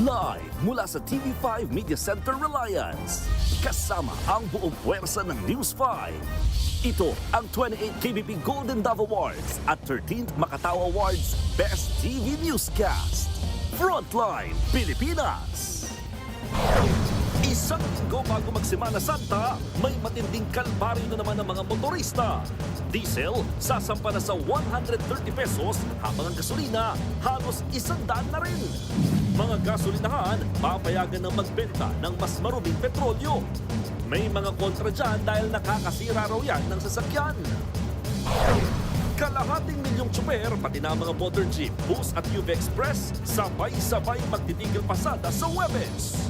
Live mula sa TV5 Media Center Reliance. Kasama ang buong puwersa ng News 5. Ito ang 28th KBP Golden Dove Awards at 13th Makatawa Awards Best TV Newscast. Frontline Pilipinas! Isang linggo bago magsimana Santa, may matinding kalbaryo na naman ng mga motorista. Diesel, sasampa na sa 130 pesos, habang ang gasolina, halos 100 na rin. Mga gasolinahan, papayagan ng magbenta ng mas maruming petrolyo. May mga kontra dyan dahil nakakasira raw yan ng sasakyan. Kalahating milyong tsuper, pati na mga motor jeep, bus at UV Express, sabay-sabay magtitigil pasada sa Huwebes.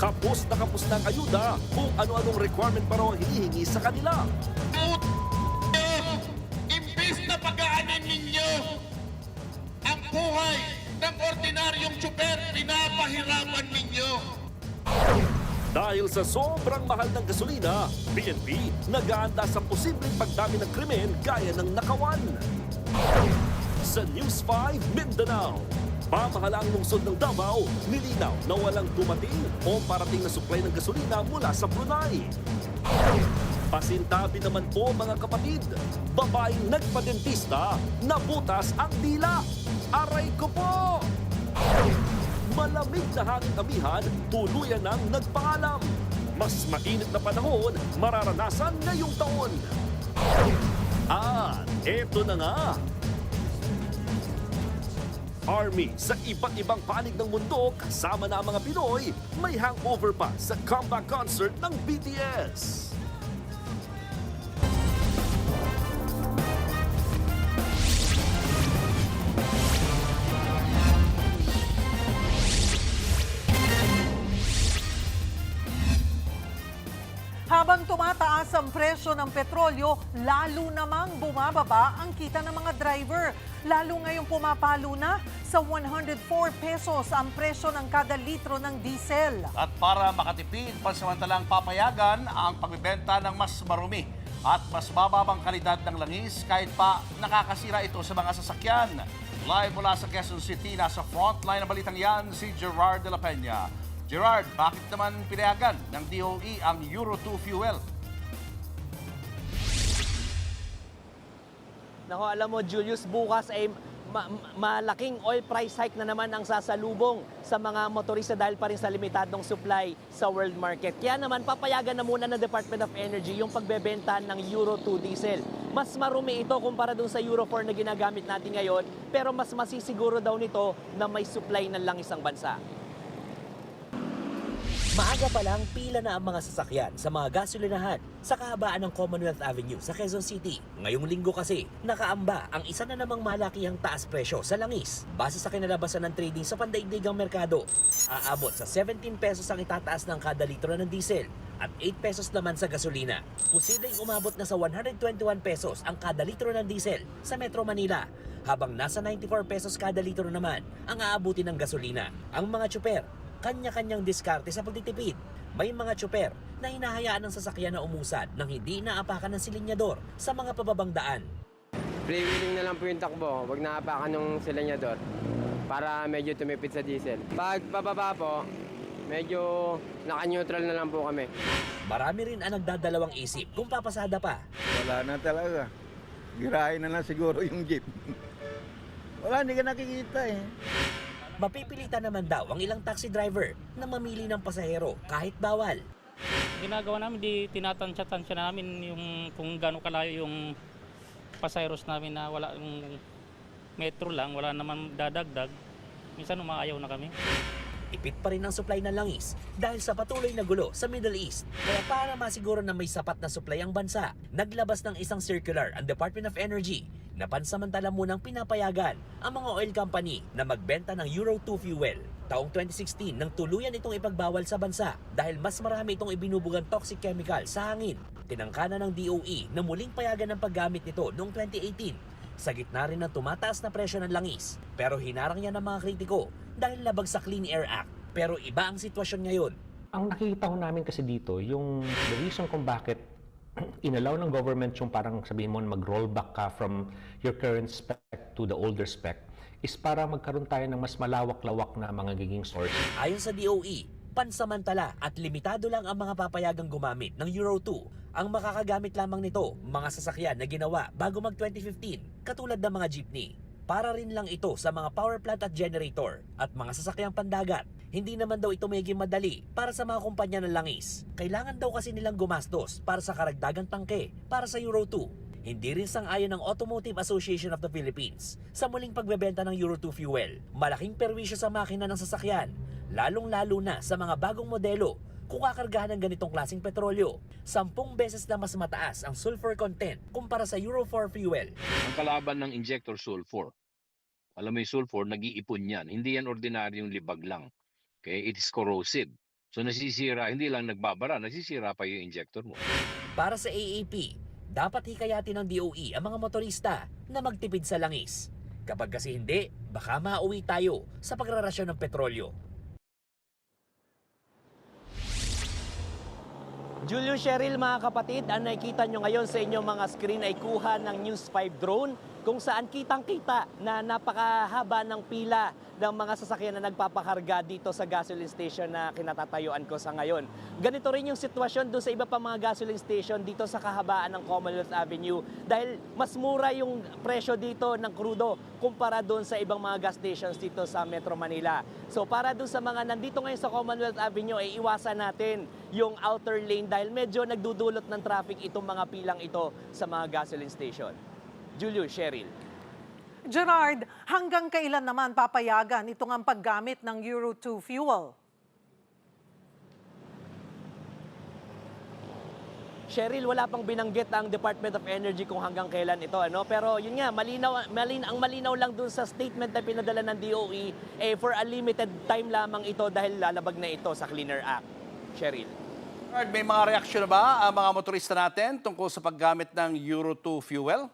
Kapos na ang ayuda kung ano-anong requirement pa raw ang hinihingi sa kanila. Imbis na pagaanin ninyo ang buhay ng ordinaryong tsuper, pinapahirapan ninyo. Dahil sa sobrang mahal ng gasolina, PNP nag-aanda sa posibleng pagdami ng krimen gaya ng nakawan. Sa News 5 Mindanao, pamahalaang lungsod ng Davao, nilinaw na walang dumating o parating na supply ng gasolina mula sa Brunei. Pasintabi naman po mga kapatid, babaeng nagpadentista, nabutas ang dila. Aray ko po! Malamig na hanging amihan, tuluyan ng nagpaalam. Mas mainit na panahon, mararanasan ngayong taon. At eto na nga, Army sa iba't ibang panig ng mundo kasama na ang mga Pinoy, may hangover pa sa comeback concert ng BTS. Habang tumataas ang presyo ng petrolyo, lalo namang bumababa ang kita ng mga driver. Lalo ngayong pumapalo na sa 104 pesos ang presyo ng kada litro ng diesel. At para makatipid, pansamantalang papayagan ang pagbebenta ng mas marumi at mas bababang kalidad ng langis kahit pa nakakasira ito sa mga sasakyan. Live mula sa Quezon City, nasa frontline ng balitang yan si Gerard de la Peña. Gerard, bakit naman pinayagan ng DOE ang Euro 2 fuel? Nako, alam mo Julius, bukas ay malaking oil price hike na naman ang sasalubong sa mga motorista dahil pa rin sa limitadong supply sa world market. Kaya naman papayagan na muna ng Department of Energy yung pagbebenta ng Euro 2 diesel. Mas marumi ito kumpara dun sa Euro 4 na ginagamit natin ngayon, pero mas masisiguro daw nito na may supply ng langis ang bansa. Maaga pa lang pila na ang mga sasakyan sa mga gasolinahan sa kahabaan ng Commonwealth Avenue sa Quezon City. Ngayong linggo kasi, nakaamba ang isa na namang malakihang taas presyo sa langis. Base sa kinalabasan ng trading sa pandaigdigang merkado, aabot sa 17 pesos ang itataas ng kada litro ng diesel at 8 pesos naman sa gasolina. Posibleng umabot na sa 121 pesos ang kada litro ng diesel sa Metro Manila, habang nasa 94 pesos kada litro naman ang aabutin ng gasolina. Ang mga tsuper, kanya-kanyang diskarte sa pagtitipid. May mga tsuper na hinahayaan ng sasakyan na umusad nang hindi inaapakan ng silinyador sa mga pababang daan. Freewheeling na lang po yung takbo, wag naapakan ng silinyador para medyo tumipid sa diesel. Pag pababa po, medyo naka-neutral na lang po kami. Marami rin ang nagdadalawang isip kung papasada pa. Wala na talaga. Girahin na lang siguro yung jeep. Wala, hindi ka nakikita eh. Mapipilitan naman daw ang ilang taxi driver na mamili ng pasahero kahit bawal. Ginagawa namin, di tinatansya-tansya namin yung kung gaano kalayo yung pasaheros namin na wala yung metro lang, wala naman dadagdag. Minsan umaayaw na kami. Ipit pa rin ang supply ng langis dahil sa patuloy na gulo sa Middle East. Kaya para masiguro na may sapat na supply ang bansa, naglabas ng isang circular ang Department of Energy na pansamantala munang pinapayagan ang mga oil company na magbenta ng Euro 2 fuel. Taong 2016 nang tuluyan itong ipagbawal sa bansa dahil mas marami itong ibinubugang toxic chemical sa hangin. Tinangkana ng DOE na muling payagan ng paggamit nito noong 2018 sa gitna rin ng tumataas na presyo ng langis. Pero hinarang niya ng mga kritiko dahil labag sa Clean Air Act. Pero iba ang sitwasyon ngayon. Ang nakikita ko namin kasi dito, yung the reason kung bakit inallow ng government yung parang sabihin mo mag-roll back ka from your current spec to the older spec is para magkaroon tayo ng mas malawak-lawak na mga giging source. Ayon sa DOE, pansamantala at limitado lang ang mga papayagang gumamit ng Euro 2. Ang makakagamit lamang nito, mga sasakyan na ginawa bago mag-2015, katulad ng mga jeepney. Para rin lang ito sa mga power plant at generator at mga sasakyang pandagat. Hindi naman daw ito magiging madali para sa mga kumpanya ng langis. Kailangan daw kasi nilang gumastos para sa karagdagang tangke para sa Euro 2. Hindi rin sang-ayon ng Automotive Association of the Philippines sa muling pagbebenta ng Euro 2 fuel. Malaking perwisyo sa makina ng sasakyan, lalong-lalo na sa mga bagong modelo kung kakargahan ng ganitong klaseng petrolyo. 10 beses na mas mataas ang sulfur content kumpara sa Euro 4 fuel. Ang kalaban ng injector sulfur. Alam mo yung sulfur, nag-iipon yan. Hindi yan ordinaryong libag lang. Okay? It is corrosive. So nasisira, hindi lang nagbabara, nasisira pa yung injector mo. Para sa AAP, dapat hikayatin ng DOE ang mga motorista na magtipid sa langis. Kapag kasi hindi, baka mauwi tayo sa pagrarasyon ng petrolyo. Julio, Cheryl, mga kapatid, ang nakikita nyo ngayon sa inyong mga screen ay kuha ng News 5 drone kung saan kitang-kita na napakahaba ng pila ng mga sasakyan na nagpapakarga dito sa gasoline station na kinatatayuan ko sa ngayon. Ganito rin yung sitwasyon doon sa iba pa mga gasoline station dito sa kahabaan ng Commonwealth Avenue dahil mas mura yung presyo dito ng krudo kumpara doon sa ibang mga gas stations dito sa Metro Manila. So para doon sa mga nandito ngayon sa Commonwealth Avenue ay iwasan natin yung outer lane dahil medyo nagdudulot ng traffic itong mga pilang ito sa mga gasoline station. Julio, Cheryl. Gerard, hanggang kailan naman papayagan itong ang paggamit ng Euro 2 fuel? Cheryl, wala pang binanggit ang Department of Energy kung hanggang kailan ito, ano? Pero yun nga, ang malinaw lang dun sa statement na pinadala ng DOE, for a limited time lamang ito dahil lalabag na ito sa Cleaner Act. Cheryl. May mga reaksyon na ba ang mga motorista natin tungkol sa paggamit ng Euro 2 fuel?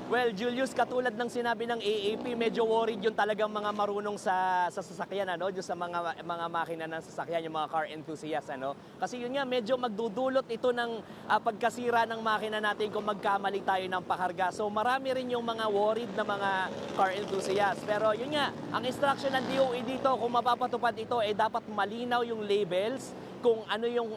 Well, Julius, katulad ng sinabi ng AAP, medyo worried yung talagang mga marunong sa sasakyan, ano? Yung sa mga makina ng sasakyan, yung mga car enthusiasts, ano? Kasi yun nga, medyo magdudulot ito ng pagkasira ng makina natin kung magkamali tayo ng pakarga. So marami rin yung mga worried na mga car enthusiasts. Pero yun nga, ang instruction ng DOE dito, kung mapapatupad ito, dapat malinaw yung labels kung ano yung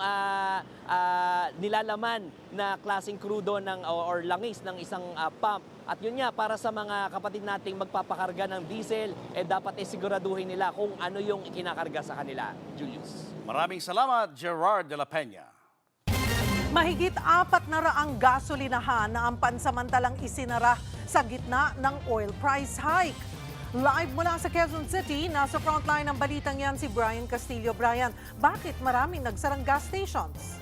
nilalaman na klaseng krudo ng, or langis ng isang pump. At yun nga, para sa mga kapatid nating magpapakarga ng diesel, dapat siguraduhin nila kung ano yung ikinakarga sa kanila. Julius. Maraming salamat, Gerard de la Peña. Mahigit 400 gasolinahan na ang pansamantalang isinara sa gitna ng oil price hike. Live mula sa Quezon City, nasa frontline ng balitang yan si Brian Castillo. Brian, bakit maraming nagsarang gas stations?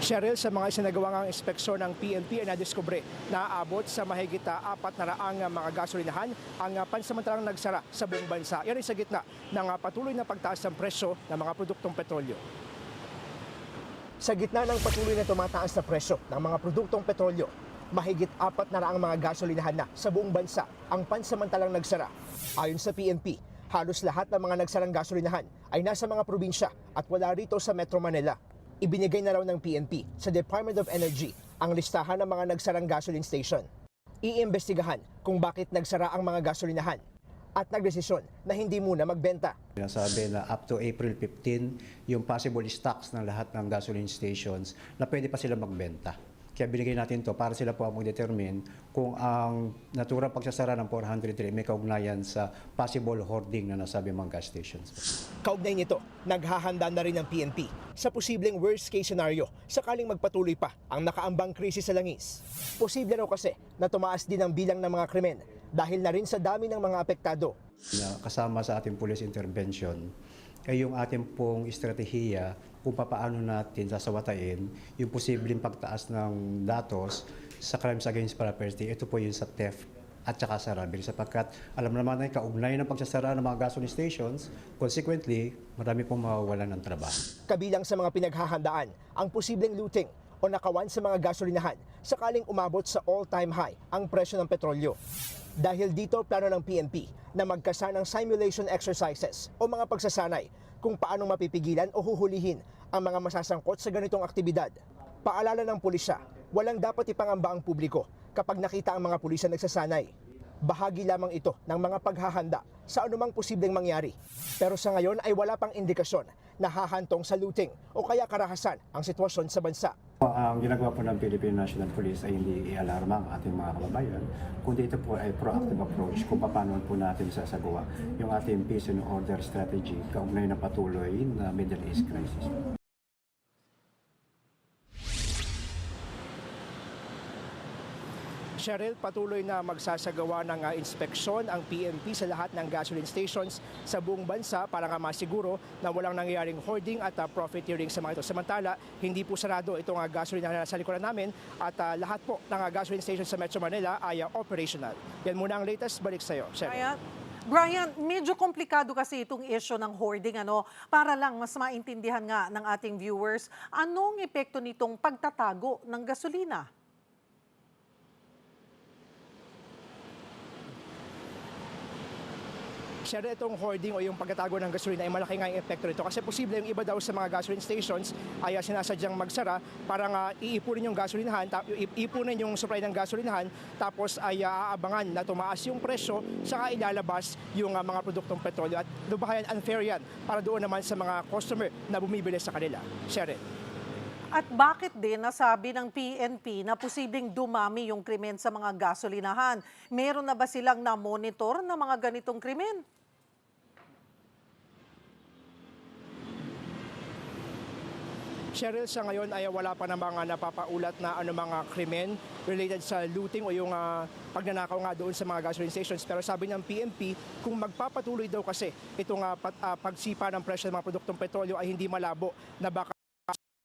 Cheryl, sa mga isinagawang inspeksyon ng PNP ay nadiskubre na aabot sa mahigit 400 mga gasolinahan ang pansamantalang nagsara sa buong bansa. Yan ay sa gitna ng patuloy na pagtaas ng presyo ng mga produktong petrolyo. Sa gitna ng patuloy na tumataas na presyo ng mga produktong petrolyo, mahigit 400 mga gasolinahan na sa buong bansa ang pansamantalang nagsara. Ayon sa PNP, halos lahat ng mga nagsarang gasolinahan ay nasa mga probinsya at wala rito sa Metro Manila. Ibinigay na raw ng PNP sa Department of Energy ang listahan ng mga nagsarang gasoline station. Iimbestigahan kung bakit nagsara ang mga gasolinahan at nagdesisyon na hindi muna magbenta. Sinasabi na up to April 15, yung possible stocks ng lahat ng gasoline stations na pwede pa sila magbenta. Kaya binigay natin to para sila po ang mag-determine kung ang naturang pagsasara ng 403 may kaugnayan sa possible hoarding na nasabi mga gas stations. Kaugnay nito, naghahanda na rin ng PNP sa posibleng worst case scenario sakaling magpatuloy pa ang nakaambang krisis sa langis. Posible raw kasi na tumaas din ang bilang ng mga krimen dahil na rin sa dami ng mga apektado. Kasama sa ating police intervention ay yung ating pong estratehiya kung paano natin sasawatain yung posibleng pagtaas ng datos sa crimes against property. Ito po yung sa theft at saka sa robbery sapagkat alam naman na kaugnay ng pagsasara ng mga gasoline stations, consequently, marami pong mawawalan ng trabaho. Kabilang sa mga pinaghahandaan ang posibleng looting o nakawan sa mga gasolinahan sakaling umabot sa all-time high ang presyo ng petrolyo. Dahil dito, plano ng PNP na magkasa ng simulation exercises o mga pagsasanay kung paanong mapipigilan o huhulihin ang mga masasangkot sa ganitong aktibidad. Paalala ng pulisya, walang dapat ipangamba ang publiko kapag nakita ang mga pulisya nagsasanay. Bahagi lamang ito ng mga paghahanda sa anumang posibleng mangyari. Pero sa ngayon ay wala pang indikasyon na hahantong sa looting o kaya karahasan ang sitwasyon sa bansa. Ang ginagawa po ng Philippine National Police ay hindi i-alarma ang ating mga kababayan, kundi ito po ay proactive approach kung paano po natin sasagawa yung ating peace and order strategy kaugnay na patuloy na Middle East crisis. Cheryl, patuloy na magsasagawa ng inspeksyon ang PNP sa lahat ng gasoline stations sa buong bansa para nga masiguro na walang nangyayaring hoarding at profiteering sa mga ito. Samantala, hindi po sarado itong gasoline na sa likuran namin at lahat po ng gasoline stations sa Metro Manila ay operational. Yan muna ang latest. Balik sa iyo, Cheryl. Brian, medyo komplikado kasi itong issue ng hoarding. Para lang mas maintindihan nga ng ating viewers, anong epekto nitong pagtatago ng gasolina? Siyempre, itong hoarding o yung pagkatago ng gasolina ay malaki nga yung epekto nito kasi posible yung iba daw sa mga gasoline stations ay sinasadyang magsara para nga iipunin yung gasolinahan, iipunin yung supply ng gasolinahan tapos ay aabangan na tumaas yung presyo saka ilalabas yung mga produktong petrolyo at lubahayan unfair yan para doon naman sa mga customer na bumibili sa kanila. Siyempre. At bakit din nasabi ng PNP na posibleng dumami yung krimen sa mga gasolinahan? Meron na ba silang na-monitor na mga ganitong krimen? Cheryl, sa ngayon ay wala pa na mga napapaulat na mga krimen related sa looting o yung pagnanakaw nga doon sa mga gasoline stations. Pero sabi ng PNP, kung magpapatuloy daw kasi itong pagsipa ng presyo ng mga produktong petrolyo ay hindi malabo na baka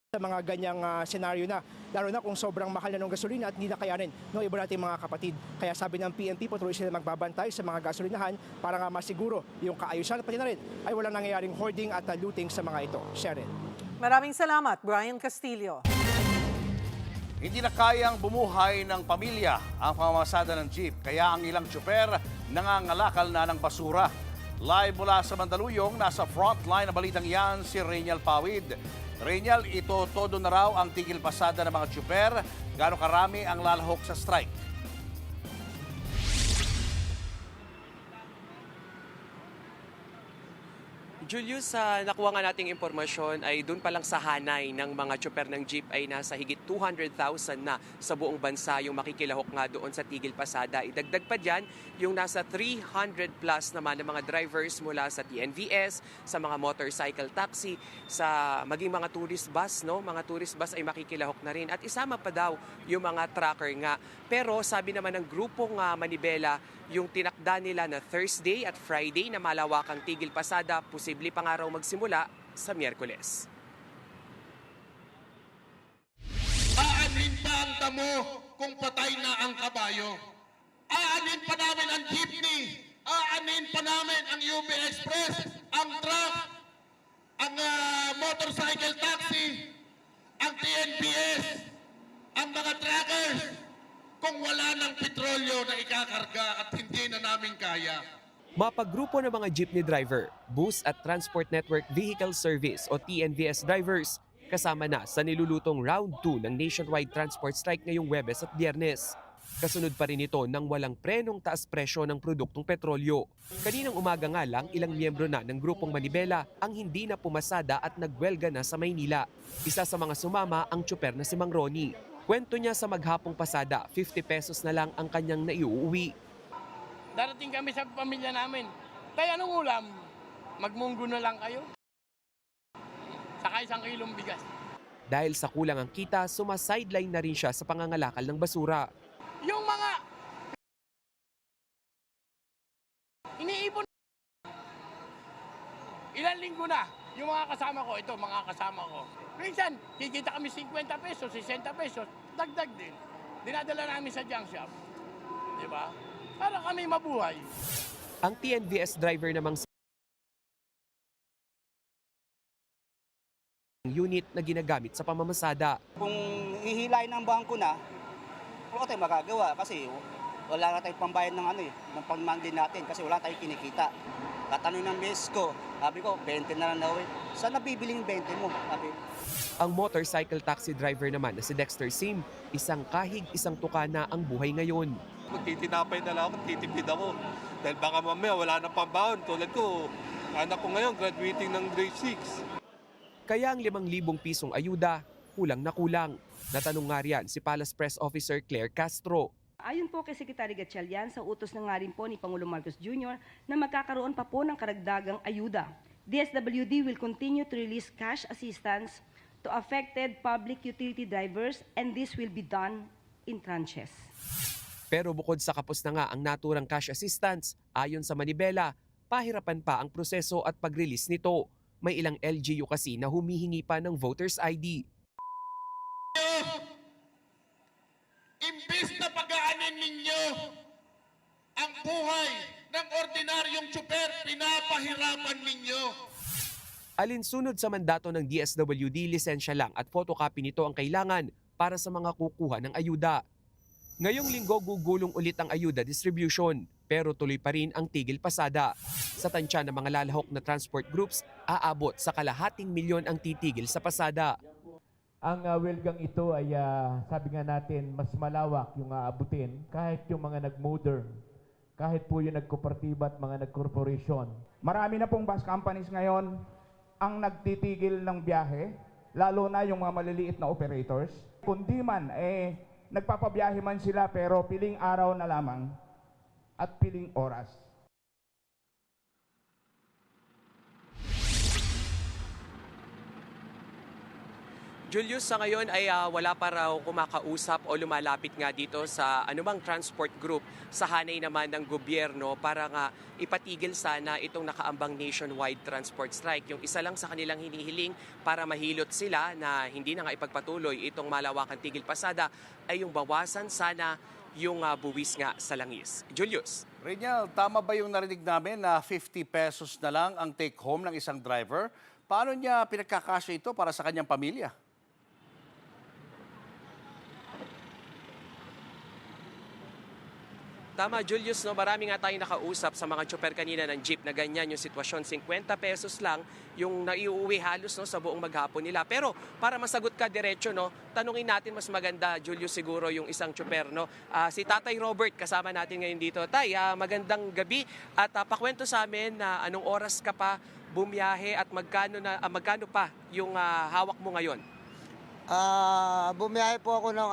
sa mga ganyang senaryo na, lalo na kung sobrang mahal na ng gasolina at hindi na kayanin ng iba nating mga kapatid. Kaya sabi ng PNP, patuloy sila magbabantay sa mga gasolinahan para nga masiguro yung kaayusan at pati na rin ay walang nangyayaring hoarding at looting sa mga ito. Sharon. Maraming salamat, Brian Castillo. Hindi na kayang bumuhay ng pamilya ang pamamasada ng jeep, kaya ang ilang tsuper nangangalakal na ng basura. Live mula sa Mandaluyong, nasa frontline na balitang yan si Reynal Pawid. Reynal, ito todo na raw ang tigil pasada ng mga tsuper. Gaano karami ang lalahok sa strike? Julius, sa nakuha nga nating impormasyon ay doon pa lang sa hanay ng mga tsuper ng jeep ay nasa higit 200,000 na sa buong bansa yung makikilahok nga doon sa tigil pasada. Idagdag pa dyan yung nasa 300 plus naman ng mga drivers mula sa TNVS, sa mga motorcycle taxi, sa maging mga tourist bus, no? Mga tourist bus ay makikilahok na rin. At isama pa daw yung mga trucker nga. Pero sabi naman ng grupong Manibela, yung tinakda nila na Thursday at Friday na malawakang tigil pasada, posible pa nga raw magsimula sa Miyerkules. Aanin pa ang damo kung patay na ang kabayo. Aanin pa namin ang jeepney. Aanin pa namin ang UP Express, ang truck, ang motorcycle taxi, ang TNPS, ang mga truckers. Kung wala ng petrolyo na ikakarga at hindi na namin kaya. Mapagrupo ng mga jeepney driver, bus at Transport Network Vehicle Service o TNVS drivers kasama na sa nilulutong round 2 ng nationwide transport strike ngayong Huwebes at Biyernes. Kasunod pa rin ito ng walang prenong taas presyo ng produktong petrolyo. Kaninang umaga nga lang, ilang miyembro na ng grupong Manibela ang hindi na pumasada at nagwelga na sa Maynila. Isa sa mga sumama ang tsuper na si Mang Ronnie. Kwento niya sa maghapong pasada, 50 pesos na lang ang kanyang naiuuwi. Darating kami sa pamilya namin. Kaya anong ulam? Magmunggo na lang kayo. Saka 1 kilong bigas. Dahil sa kulang ang kita, sumasideline na rin siya sa pangangalakal ng basura. Yung mga iniipon, ilang linggo na, yung mga kasama ko, ito mga kasama ko. Minsan, kikita kami 50 pesos, 60 pesos, dagdag din. Dinadala namin sa junk shop. Di ba? Para kami mabuhay. Ang TNVS driver namang unit na ginagamit sa pamamasada. Kung hihilain ng bangko na, wala tayong magagawa kasi wala na tayong pambayad ng ng pang-monthly natin kasi wala tayong kinikita. Tatanong ng beses ko, Sabi ko, 20 na lang daw eh. Saan nabibiling 20 mo? Sabi. Ang motorcycle taxi driver naman na si Dexter Sim, isang kahig, isang tukana ang buhay ngayon. Magtitinapay na lang ako, titipid ako. Dahil baka mamaya wala nang pambaon. Tulad ko, anak ko ngayon, graduating ng grade 6. Kaya ang 5,000 pisong ayuda, kulang na kulang. Natanong nga riyan si Palace Press Officer Claire Castro. Ayon po kay Secretary Gatchalian, sa utos na nga rin po ni Pangulong Marcos Jr. na magkakaroon pa po ng karagdagang ayuda. DSWD will continue to release cash assistance to affected public utility drivers and this will be done in tranches. Pero bukod sa kapos na nga ang naturang cash assistance, ayon sa Manibela, pahirapan pa ang proseso at pag-release nito. May ilang LGU kasi na humihingi pa ng voter's ID. Imbis na pag-aanin ninyo ang buhay ng ordinaryong tsuper, pinapahirapan ninyo. Alinsunod sa mandato ng DSWD, lisensya lang at photocopy nito ang kailangan para sa mga kukuha ng ayuda. Ngayong linggo gugulong ulit ang ayuda distribution, pero tuloy pa rin ang tigil pasada. Sa tansya ng mga lalahok na transport groups, aabot sa 250 milyon ang titigil sa pasada. Ang welgang ito ay sabi nga natin mas malawak yung aabutin kahit yung mga nag-modern, kahit po yung nagkooperatiba at mga nag-corporation. Marami na pong bus companies ngayon ang nagtitigil ng biyahe, lalo na yung mga maliliit na operators. Kundi man, nagpapabiyahe man sila pero piling araw na lamang at piling oras. Julius, sa ngayon ay wala pa raw kumakausap o lumalapit nga dito sa anumang transport group sa hanay naman ng gobyerno para nga ipatigil sana itong nakaambang nationwide transport strike. Yung isa lang sa kanilang hinihiling para mahilot sila na hindi na nga ipagpatuloy itong malawakang tigil pasada ay yung bawasan sana yung buwis nga sa langis. Julius. Renyal, tama ba yung narinig namin na 50 pesos na lang ang take home ng isang driver? Paano niya pinagkakasya ito para sa kanyang pamilya? Tama, Julius, no? Marami nga tayong nakausap sa mga tsuper kanina ng jeep na ganyan yung sitwasyon. 50 pesos lang yung naiuwi halos, no, sa buong maghapon nila. Pero para masagot ka diretso, no, tanungin natin mas maganda, Julius, siguro yung isang tsuper. No? Si Tatay Robert, kasama natin ngayon dito. Tay, magandang gabi at pakwento sa amin na anong oras ka pa bumiyahe at magkano pa yung hawak mo ngayon? Bumiyahe po ako ng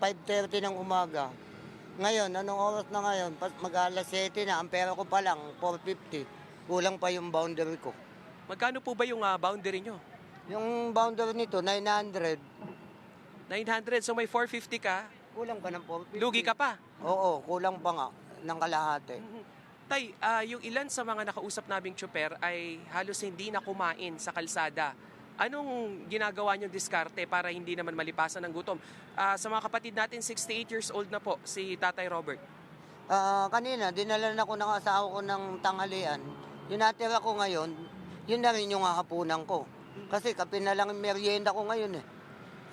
5:30 ng umaga. Ngayon, anong oras na ngayon? Mag-alas 7 na. Ang pera ko pa lang, 450. Kulang pa yung boundary ko. Magkano po ba yung boundary nyo? Yung boundary nito, 900. 900? So may 450 ka? Kulang pa ng 450. Lugi ka pa? Oo, kulang pa nga ng kalahati. Tay, yung ilan sa mga nakausap naming tsuper ay halos hindi na kumain sa kalsada. Anong ginagawa niyong diskarte para hindi naman malipasan ng gutom? Sa mga kapatid natin, 68 years old na po, si Tatay Robert. Kanina, dinala na ko ng asawa ko ng tanghalian. Yung natira ko ngayon, yun na rin yung hahapunan ko. Kasi kape na lang yung merienda ko ngayon eh.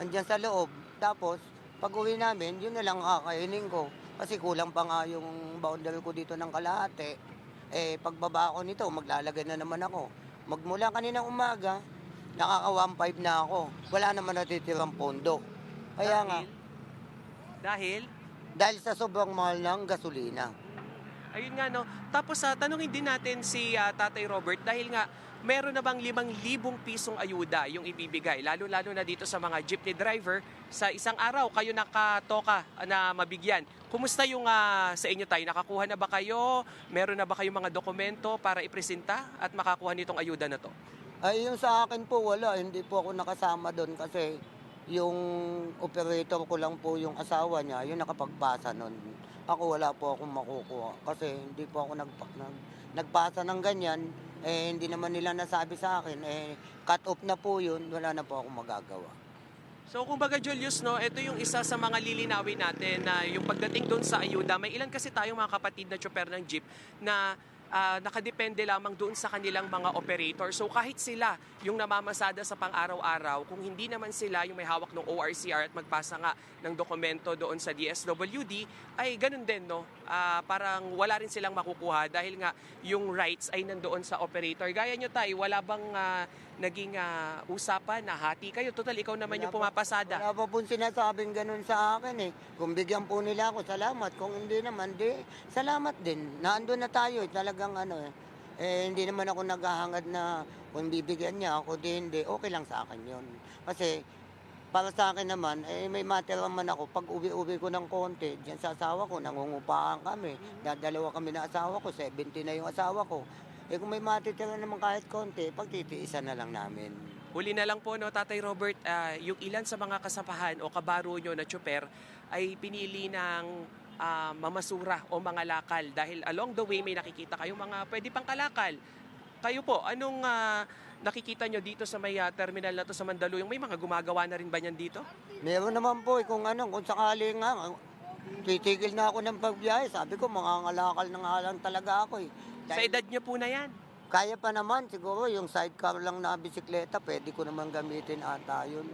Andiyan sa loob. Tapos, pag uwi namin, yun na lang kakainin ko. Kasi kulang pa nga yung boundary ko dito ng kalahati. Pagbaba ko nito, maglalagay na naman ako. Magmula kaninang umaga, nakaka 1.5 na ako. Wala naman natitirang pondo. Kaya Dahil? Dahil sa sobrang mahal ng gasolina. Ayun nga, no. Tapos tanungin din natin si Tatay Robert dahil nga meron na bang 5,000 pisong ayuda yung ibibigay, lalo-lalo na dito sa mga jeepney driver. Sa isang araw, kayo nakatoka na mabigyan. Kumusta yung sa inyo, Tay? Nakakuha na ba kayo? Meron na ba kayong mga dokumento para ipresenta at makakuha nitong ayuda na to? Ay, yung sa akin po wala. Hindi po ako nakasama doon kasi yung operator ko lang po yung asawa niya, yung nakapagpasa nun. Ako wala po akong makukuha kasi hindi po ako nagpasa ng ganyan. Hindi naman nila nasabi sa akin. Cut off na po yun, wala na po akong magagawa. So kumbaga, Julius, no, ito yung isa sa mga lilinawin natin na yung pagdating doon sa ayuda. May ilan kasi tayong mga kapatid na tsuper ng jeep na nakadepende lamang doon sa kanilang mga operator. So kahit sila yung namamasada sa pang-araw-araw, kung hindi naman sila yung may hawak ng ORCR at magpasa nga ng dokumento doon sa DSWD, ay ganun din, no? Parang wala rin silang makukuha dahil nga yung rights ay nandoon sa operator. Gaya nyo tayo, wala bang naging usapan na hati kayo? Total, ikaw naman yung pumapasada. Wala pa pong sinasabing ganun sa akin eh. Kung bigyan po nila ako, salamat. Kung hindi naman, di, salamat din. Naandun na tayo, talagang hindi naman ako naghahangad na kung bibigyan niya ako, di hindi, okay lang sa akin yun. Kasi para sa akin naman, may matira man ako. Pag uwi-uwi ko ng konti, diyan sa asawa ko, nangungupahan kami. Dalawa kami na asawa ko, 70 na yung asawa ko. Kung may matitira naman kahit konti, pagtitiisan na lang namin. Huli na lang po, no, Tatay Robert, yung ilan sa mga kasapahan o kabaro nyo na tsuper ay pinili ng mamasura o mga lakal dahil along the way may nakikita kayong mga pwede pang kalakal. Kayo po, anong nakikita nyo dito sa may terminal na to sa Mandaluyong? May mga gumagawa na rin ba niyan dito? Meron naman po, kung sakali nga, titigil na ako ng pagbiyahe. Sabi ko, mga ngalakal na nga lang talaga ako eh. Sa edad nyo po na yan? Kaya pa naman, siguro yung sidecar lang na bisikleta, pwede ko naman gamitin ata yun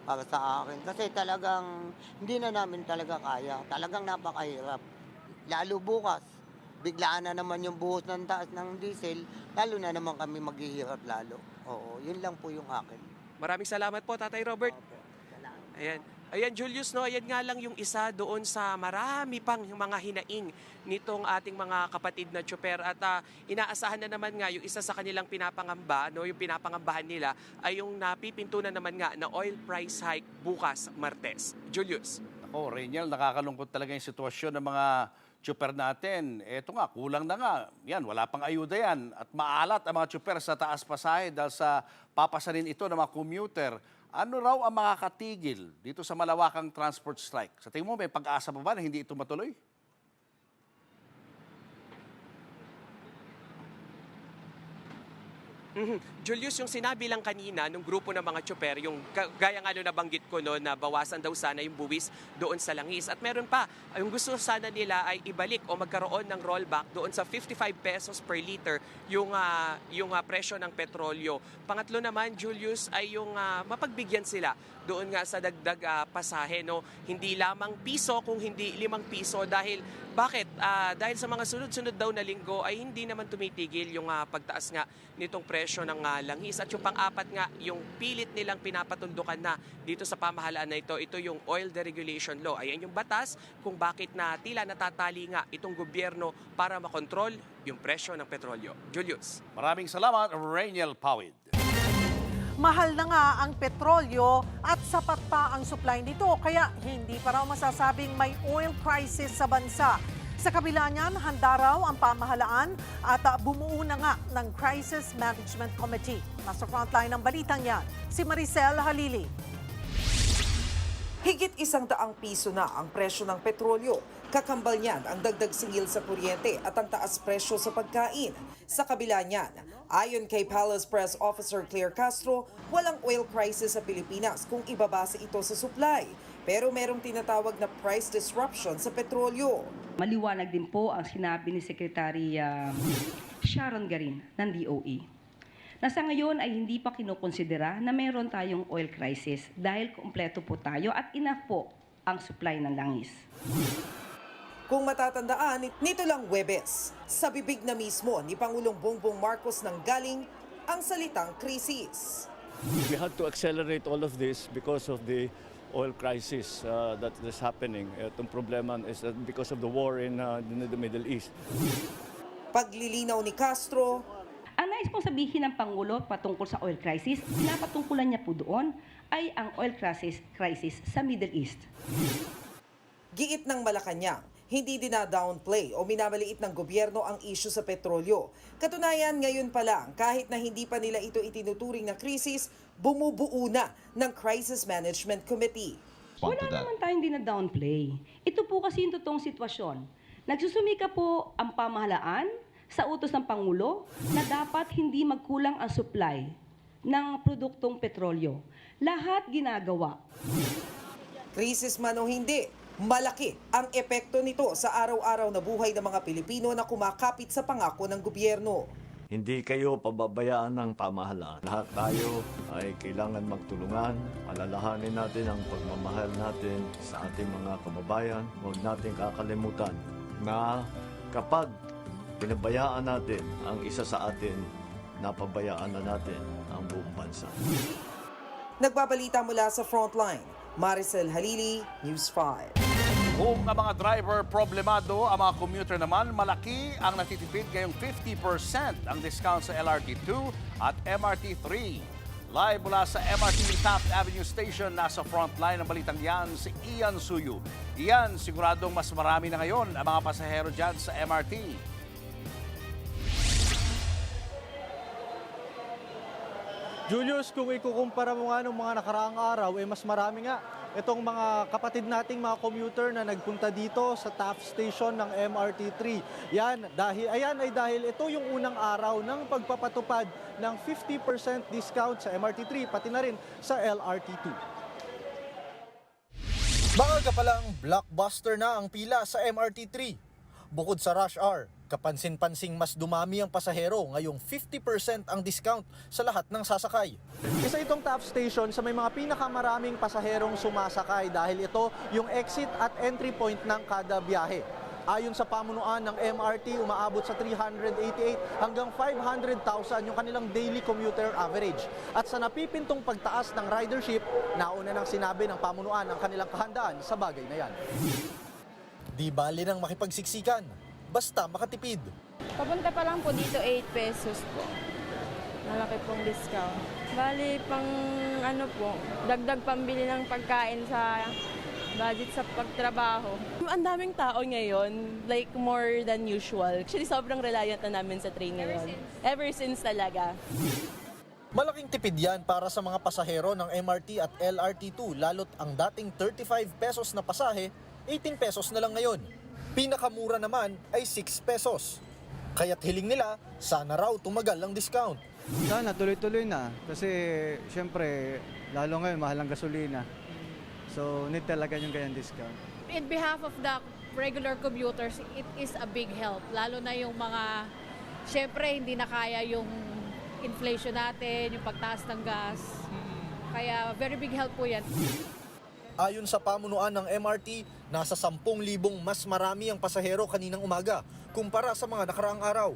para sa akin. Kasi talagang hindi na namin talaga kaya. Talagang napakahirap. Lalo bukas, biglaan na naman yung buhos ng taas ng diesel, lalo na naman kami maghihirap lalo. Oo, yun lang po yung akin. Maraming salamat po, Tatay Robert. Ayan. Ayan, Julius, no, ayan nga lang yung isa doon sa marami pang mga hinaing nitong ating mga kapatid na tsuper. At inaasahan na naman nga yung isa sa kanilang pinapangamba, no, yung pinapangambahan nila ay yung napipinto na naman nga na oil price hike bukas, Martes. Julius. Ako, Rainiel, nakakalungkot talaga yung sitwasyon ng mga tsuper natin. Eto nga, kulang na nga. Yan, wala pang ayuda yan. At maalat ang mga tsuper sa taas pasahe dahil sa papasanin ito ng mga commuter. Ano raw ang makakatigil dito sa malawakang transport strike? Sa tingin mo, may pag-asa pa ba na hindi ito matuloy? Julius, yung sinabi lang kanina nung grupo ng mga tsuper, yung gaya nga nabanggit ko no, na bawasan daw sana yung buwis doon sa langis. At meron pa, yung gusto sana nila ay ibalik o magkaroon ng rollback doon sa 55 pesos per liter yung presyo ng petrolyo. Pangatlo naman, Julius, ay yung mapagbigyan sila doon nga sa dagdag pasahe. No? Hindi lamang piso kung hindi 5 piso dahil bakit? Dahil sa mga sunod-sunod daw na linggo ay hindi naman tumitigil yung pagtaas nga nitong presyo ng langis. At yung pang-apat nga, yung pilit nilang pinapatundukan na dito sa pamahalaan na ito yung Oil Deregulation Law. Ayan yung batas kung bakit na tila natatali nga itong gobyerno para makontrol yung presyo ng petrolyo. Julius. Maraming salamat, Rainiel Pawid. Mahal na nga ang petrolyo at sapat pa ang supply nito kaya hindi pa raw masasabing may oil crisis sa bansa. Sa kabila niyan, handa raw ang pamahalaan at bumuo na nga ng Crisis Management Committee. Nasa frontline ng balitang yan, si Maricel Halili. Higit 100 piso na ang presyo ng petrolyo. Kakambal niyan ang dagdag singil sa kuryente at ang taas presyo sa pagkain. Sa kabila niyan, ayon kay Palace Press Officer Claire Castro, walang oil crisis sa Pilipinas kung ibabase ito sa supply. Pero merong tinatawag na price disruption sa petrolyo. Maliwanag din po ang sinabi ni Secretary Sharon Garin ng DOE. Na sa ngayon ay hindi pa kinukonsidera na meron tayong oil crisis dahil kumpleto po tayo at enough po ang supply ng langis. Kung matatandaan, nito lang Huwebes, sa bibig na mismo ni Pangulong Bongbong Marcos nang galing ang salitang krisis. We had to accelerate all of this because of the oil crisis that is happening. Itong problema is because of the war in the Middle East. Paglilinaw ni Castro, ang nais pong sabihin ng Pangulo patungkol sa oil crisis, pinapatungkulan niya po doon ay ang oil crisis sa Middle East. Giit ng Malacanang, hindi dina-downplay o minamaliit ng gobyerno ang issue sa petrolyo. Katunayan, ngayon pa lang, kahit na hindi pa nila ito itinuturing na krisis, bumubuo na ng Crisis Management Committee. Wala naman tayong dina-downplay. Ito po kasi yung totoong sitwasyon. Nagsusumika po ang pamahalaan sa utos ng Pangulo na dapat hindi magkulang ang supply ng produktong petrolyo. Lahat ginagawa. Krisis man o hindi, Malaki ang epekto nito sa araw-araw na buhay ng mga Pilipino na kumakapit sa pangako ng gobyerno. Hindi kayo pababayaan ng pamahalaan. Lahat tayo ay kailangan magtulungan. Alalahanin natin ang pagmamahal natin sa ating mga kababayan. Huwag natin kakalimutan na kapag pinabayaan natin ang isa sa atin, napabayaan na natin ang buong bansa. Nagbabalita mula sa Frontline, Maricel Halili, News 5. Kung ang mga driver problemado, ang mga commuter naman, malaki ang natitipid ngayong 50% ang discount sa LRT2 at MRT3. Live mula sa MRT Taft Avenue Station, nasa frontline ng balitang yan si Ian Suyu. Ian, siguradong mas marami na ngayon ang mga pasahero dyan sa MRT. Julius, kung ikukumpara mo nga nung mga nakaraang araw, mas marami nga itong mga kapatid nating mga commuter na nagpunta dito sa Taft Station ng MRT3. Ayan ay dahil ito yung unang araw ng pagpapatupad ng 50% discount sa MRT3, pati na rin sa LRT2. Maaga pa lang, blockbuster na ang pila sa MRT3. Bukod sa rush hour, kapansin-pansing mas dumami ang pasahero, ngayong 50% ang discount sa lahat ng sasakay. Isa itong Taft Station sa may mga pinakamaraming pasaherong sumasakay dahil ito yung exit at entry point ng kada biyahe. Ayon sa pamunuan ng MRT, umaabot sa 388 hanggang 500,000 yung kanilang daily commuter average. At sa napipintong pagtaas ng ridership, nauna nang sinabi ng pamunuan ang kanilang kahandaan sa bagay na yan. Di bali nang makipagsiksikan, basta makatipid. Papunta pa lang po dito 8 pesos po. Malaki pong discount. Bali pang dagdag pambili ng pagkain sa budget sa pagtrabaho. Ang daming tao ngayon, like more than usual. Actually, sobrang reliant na namin sa train ngayon. Ever since talaga. Malaking tipid yan para sa mga pasahero ng MRT at LRT2, lalo't ang dating 35 pesos na pasahe, 18 pesos na lang ngayon. Pinakamura naman ay 6 pesos. Kaya't hiling nila, sana raw tumagal ang discount. Sana tuloy-tuloy na kasi syempre lalo ngayon mahal ang gasolina. So need talaga yung ganyan discount. In behalf of the regular commuters, it is a big help. Lalo na yung mga, syempre hindi na kaya yung inflation natin, yung pagtaas ng gas. Kaya very big help po yan. Ayon sa pamunuan ng MRT, nasa 10,000 mas marami ang pasahero kaninang umaga kumpara sa mga nakaraang araw.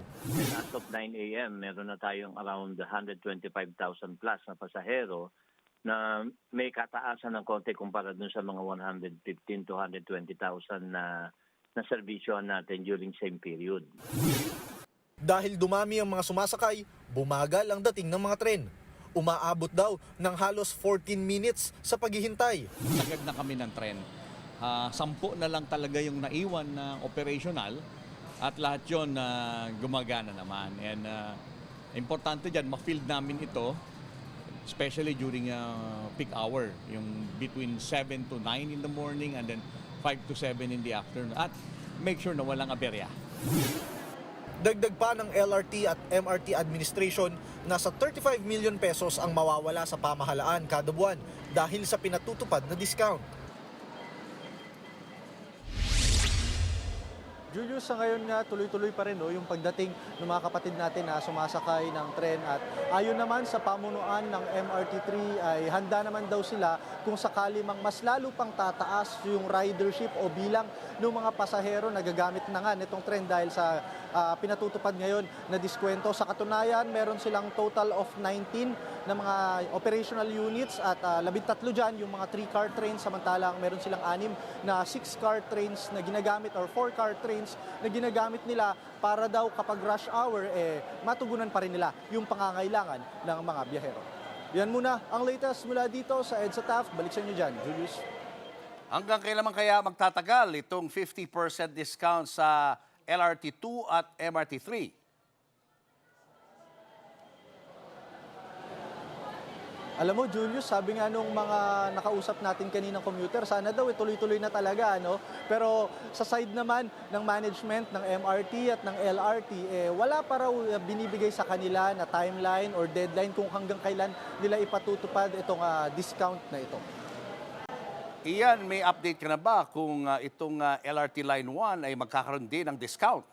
As of 9 a.m., meron na tayong around 125,000 plus na pasahero na may kataasan ng konti kumpara dun sa mga 115,000 to 120,000 na serbisyohan natin during same period. Dahil dumami ang mga sumasakay, bumagal ang dating ng mga tren. Umaabot daw ng halos 14 minutes sa paghihintay. Sagad na kami ng tren. 10 na lang talaga yung naiwan na operational at lahat yun gumagana naman. And importante dyan, ma-field namin ito, especially during peak hour, yung between 7 to 9 in the morning and then 5 to 7 in the afternoon. At make sure na walang aberya. Dagdag pa ng LRT at MRT administration, nasa 35 million pesos ang mawawala sa pamahalaan kada buwan dahil sa pinatutupad na discount. Julius, sa ngayon nga tuloy-tuloy pa rin yung pagdating ng mga kapatid natin na sumasakay ng tren at ayon naman sa pamunuan ng MRT3 ay handa naman daw sila kung sakali mang mas lalo pang tataas yung ridership o bilang ng mga pasahero na gagamit na nga nitong tren dahil sa pinatutupad ngayon na diskwento. Sa katunayan, meron silang total of 19 na mga operational units at 13 dyan yung mga 3-car trains, samantalang meron silang 6 na 6-car trains na ginagamit or 4-car trains na ginagamit nila para daw kapag rush hour matugunan pa rin nila yung pangangailangan ng mga biyahero. Yan muna ang latest mula dito sa EDSA Taft. Balik sa inyo dyan, Julius. Hanggang kailan kaya magtatagal itong 50% discount sa LRT2 at MRT3? Alam mo, Julius, sabi nga nung mga nakausap natin kaninang commuter, sana daw tuloy-tuloy na talaga, no? Pero sa side naman ng management ng MRT at ng LRT, wala pa raw binibigay sa kanila na timeline or deadline kung hanggang kailan nila ipatutupad itong discount na ito. Iyan, may update ka na ba kung itong LRT Line 1 ay magkakaroon din ng discount?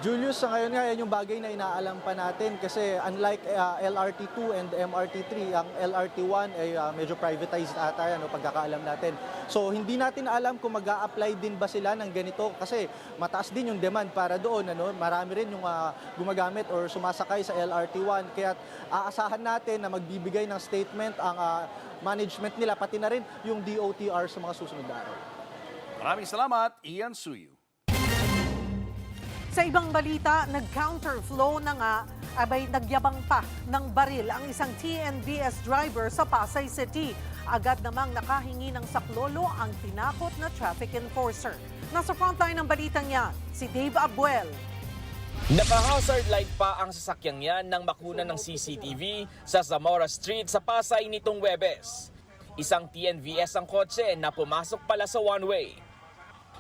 Julius, sa ngayon nga, yan yung bagay na inaalam pa natin kasi unlike LRT2 and MRT3, ang LRT1 ay medyo privatized ata yan, pagkakaalam natin. So hindi natin alam kung mag-a-apply din ba sila ng ganito kasi mataas din yung demand para doon. Marami rin yung gumagamit or sumasakay sa LRT1 kaya aasahan natin na magbibigay ng statement ang management nila pati na rin yung DOTR sa mga susunod na araw. Maraming salamat, Ian Suyu. Sa ibang balita, nag-counterflow na nga, nagyabang pa ng baril ang isang TNVS driver sa Pasay City. Agad namang nakahingi ng saklolo ang tinakot na traffic enforcer. Nasa frontline ng balitang yan, si Dave Abuel. Naka-hazard light pa ang sasakyang yan nang makuna ng CCTV sa Zamora Street sa Pasay nitong Webes. Isang TNVS ang kotse na pumasok pala sa one-way.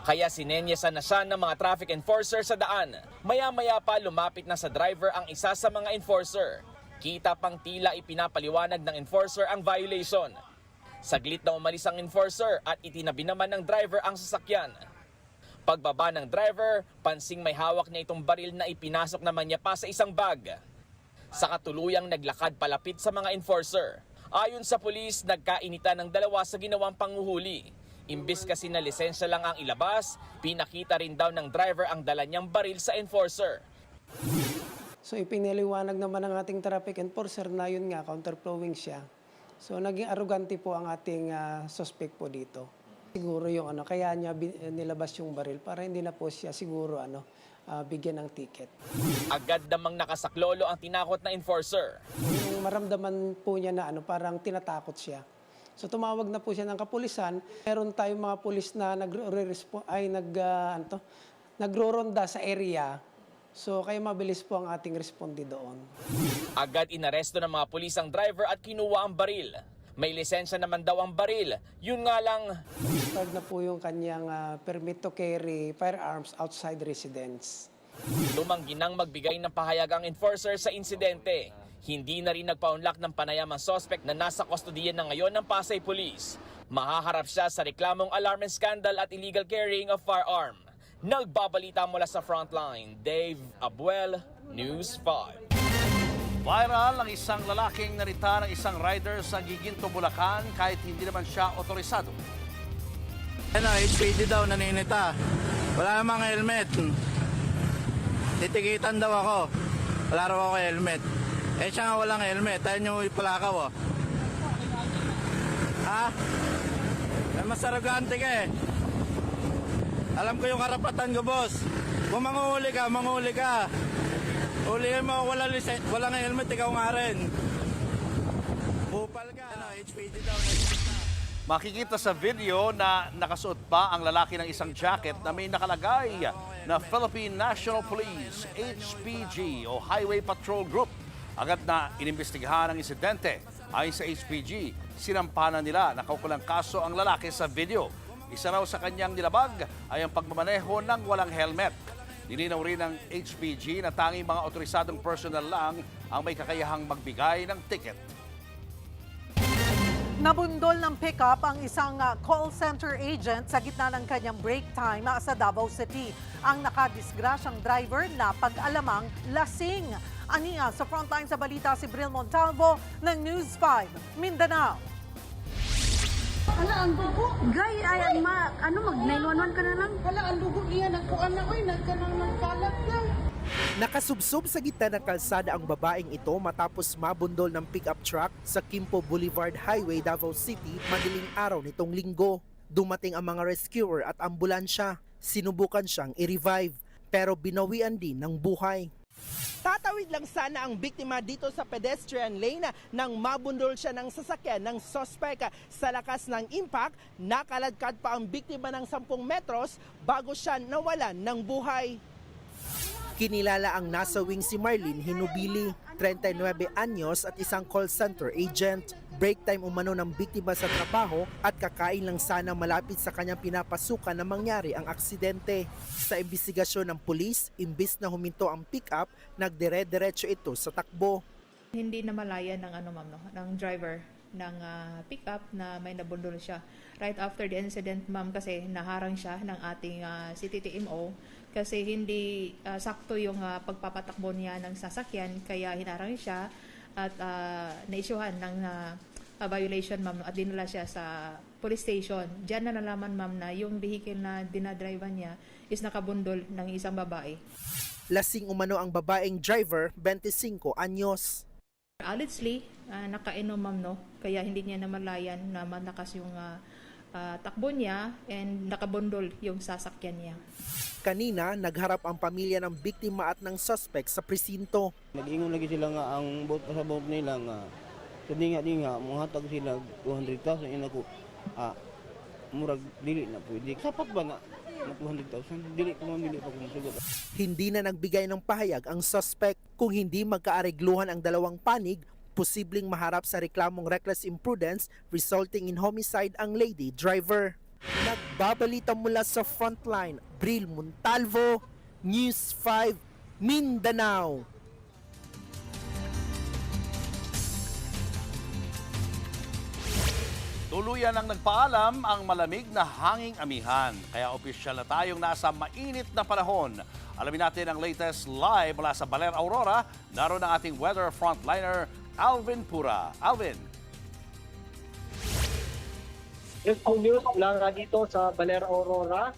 Kaya sinenyesan na siya ng mga traffic enforcer sa daan. Maya-maya pa lumapit na sa driver ang isa sa mga enforcer. Kita pang tila ipinapaliwanag ng enforcer ang violation. Saglit na umalis ang enforcer at itinabi naman ng driver ang sasakyan. Pagbaba ng driver, pansing may hawak na itong baril na ipinasok naman niya pa sa isang bag. Sa katuluyang naglakad palapit sa mga enforcer. Ayon sa pulis, nagkainitan ng dalawa sa ginawang panguhuli. Imbis kasi na lisensya lang ang ilabas, pinakita rin daw ng driver ang dala niyang baril sa enforcer. So ipinaliwanag naman ng ating traffic enforcer na yun nga, counterflowing siya. So naging arrogante po ang ating suspect po dito. Siguro yung kaya niya nilabas yung baril para hindi na po siya siguro bigyan ng ticket. Agad namang nakasaklolo ang tinakot na enforcer. Yung maramdaman po niya na parang tinatakot siya. So tumawag na po siya ng kapulisan. Meron tayong mga pulis na nagro-ronda sa area. So kaya mabilis po ang ating responde doon. Agad inaresto ng mga pulis ang driver at kinuha ang baril. May lisensya naman daw ang baril. Yun nga lang. Expired na po yung kanyang permit to carry firearms outside residence. Tumanggi nang magbigay ng pahayag ang enforcer sa insidente. Hindi na rin nagpaunlak ng panayam ang suspect na nasa kustodiyan na ngayon ng Pasay Police. Mahaharap siya sa reklamong alarm and scandal at illegal carrying of firearm. Nagbabalita mula sa frontline, Dave Abuel, News 5. Viral ang isang lalaking narita ng isang rider sa Giginto, Bulacan kahit hindi naman siya otorisado. HPD daw naninita. Wala namang helmet. Titikitan daw ako. Wala raw ako helmet. Siya nga walang helmet. Tayo nyo ipalakaw, oh. Ha? Mas arrogante ka eh. Alam ko yung karapatan ko, boss. Kung manguhuli ka. Hulihin mo, walang helmet, ikaw nga rin. Bupal ka. HPD daw. Makikita sa video na nakasuot pa ang lalaki ng isang jacket na may nakalagay na Philippine National Police, HPG o Highway Patrol Group. Agad na inimbestigahan ang insidente. Ayon sa HPG, sinampanan nila na kaukulang kaso ang lalaki sa video. Isa raw sa kanyang nilabag ay ang pagmamaneho ng walang helmet. Nilinaw rin ng HPG na tanging mga otorisadong personal lang ang may kakayahang magbigay ng ticket. Nabundol ng pickup ang isang call center agent sa gitna ng kanyang break time sa Davao City. Ang nakadisgrasyang driver na pag-alamang lasing. Aniya sa frontline sa balita si Bril Montalvo ng News 5, Mindanao. Ang dugo. Gay, mag-911 ka na lang. Ang dugo iyan. Nagkalat ka. Nakasubsob sa gitna ng kalsada ang babaeng ito matapos mabundol ng pickup truck sa Quimpo Boulevard Highway, Davao City, madaling araw nitong linggo. Dumating ang mga rescuer at ambulansya. Sinubukan siyang i-revive pero binawian din ng buhay. Tatawid lang sana ang biktima dito sa pedestrian lane nang mabundol siya ng sasakyan ng suspect. Sa lakas ng impact, nakaladkad pa ang biktima ng 10 metros bago siya nawalan ng buhay. Kinilala ang nasawing si Marlene Hinubili, 39 anyos at isang call center agent. Break time umano ng biktima sa trabaho at kakain lang sana malapit sa kanyang pinapasukan na mangyari ang aksidente. Sa imbestigasyon ng pulis, imbis na huminto ang pick-up, nagdire-diretso ito sa takbo. Hindi namalayan ng ng driver ng pick-up na may nabundol siya. Right after the incident, ma'am, kasi naharang siya ng ating CTTMO kasi hindi sakto yung pagpapatakbo niya ng sasakyan, kaya hinarang siya at naisyuhan ng violation, ma'am, at dinala siya sa police station. Diyan na nalaman, ma'am, na yung vehicle na dinadrivean niya is nakabundol ng isang babae. Lasing umano ang babaeng driver, 25 anyos. Allegedly, nakainom, ma'am, no? Kaya hindi niya namalayan na malakas yung takbo niya and nakabundol yung sasakyan niya. Kanina, nagharap ang pamilya ng biktima at ng suspect sa presinto. Nag-ingon lagi sila nga ang boat sa boat nila nga sa dinga muhatag sila 200,000 ina ko murag dili na pwede. Sapat ba na 200,000? Dili pa kung sugot. Hindi na nagbigay ng pahayag ang suspect. Kung hindi magkaaregluhan ang dalawang panig, posibleng maharap sa reklamong reckless imprudence resulting in homicide ang lady driver. Nagbabalita mula sa frontline, Bril Montalvo, News 5, Mindanao. Tuluyan ang nagpaalam ang malamig na hanging amihan. Kaya opisyal na tayong nasa mainit na panahon. Alamin natin ang latest live mula sa Baler Aurora. Naroon ang ating weather frontliner, Alvin Pura. Alvin. Yes, news lang dito sa Baler Aurora.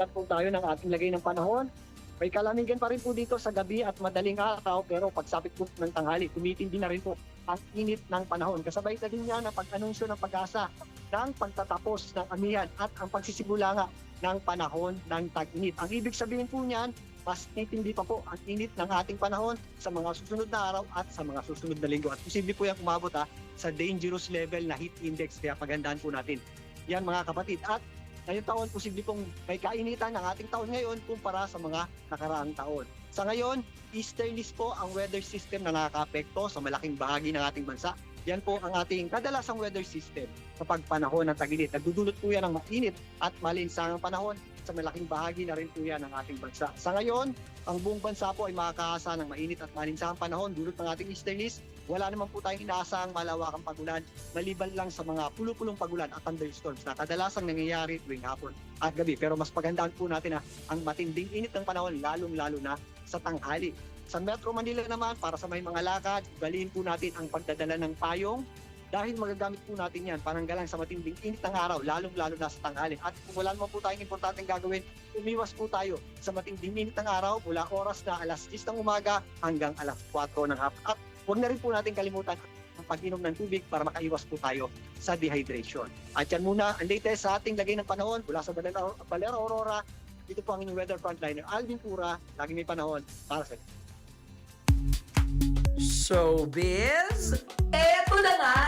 Tat po tayo ng ating lagay ng panahon. May kalamigan pa rin po dito sa gabi at madaling araw, pero pagsapit po ng tanghali, tumitindi na rin po ang init ng panahon. Kasabay na din niya ng pag-anunsyo ng pag-asa ng pagtatapos ng amihan at ang pagsisimula nga ng panahon ng tag-init. Ang ibig sabihin po niyan, mas titindi pa po ang init ng ating panahon sa mga susunod na araw at sa mga susunod na linggo. At posible po yung umabot sa dangerous level na heat index, kaya pagandaan po natin yan, mga kapatid. At ngayong taon, posible pong may kainitan ng ating taon ngayon kumpara sa mga nakaraang taon. Sa ngayon, easterlies po ang weather system na nakakaapekto sa malaking bahagi ng ating bansa. Yan po ang ating kadalasang weather system kapag panahon ng tag-init. Nagdudulot po yan ng mainit at malinsangang panahon sa malaking bahagi na rin po yan ng ating bansa. Sa ngayon, ang buong bansa po ay makakaasa ng mainit at malinsangang panahon dulot ng ating easterlies. Wala naman po tayong inaasahang malawakang pagulan, maliban lang sa mga pulo-pulong pagulan at thunderstorms na kadalasang nangyayari tuwing hapon at gabi. Pero mas pagandaan po natin ang matinding init ng panahon, lalong-lalo na sa tanghali. Sa Metro Manila naman, para sa may mga lakad, ugaliin po natin ang pagdadala ng payong dahil magagamit po natin yan pananggalang sa matinding init ng araw, lalong-lalo na sa tanghali. At kung wala naman po tayong importanteng gagawin, umiwas po tayo sa matinding init ng araw mula oras na alas 10 ng umaga hanggang alas 4 ng hapon. At huwag na rin po natin kalimutan ang pag-inom ng tubig para makaiwas po tayo sa dehydration. At yan muna ang latest sa ating lagay ng panahon mula sa Baler Aurora. Dito po ang inyong weather frontliner, Alvin Pura. Lagi may panahon para sa Showbiz, eto na nga!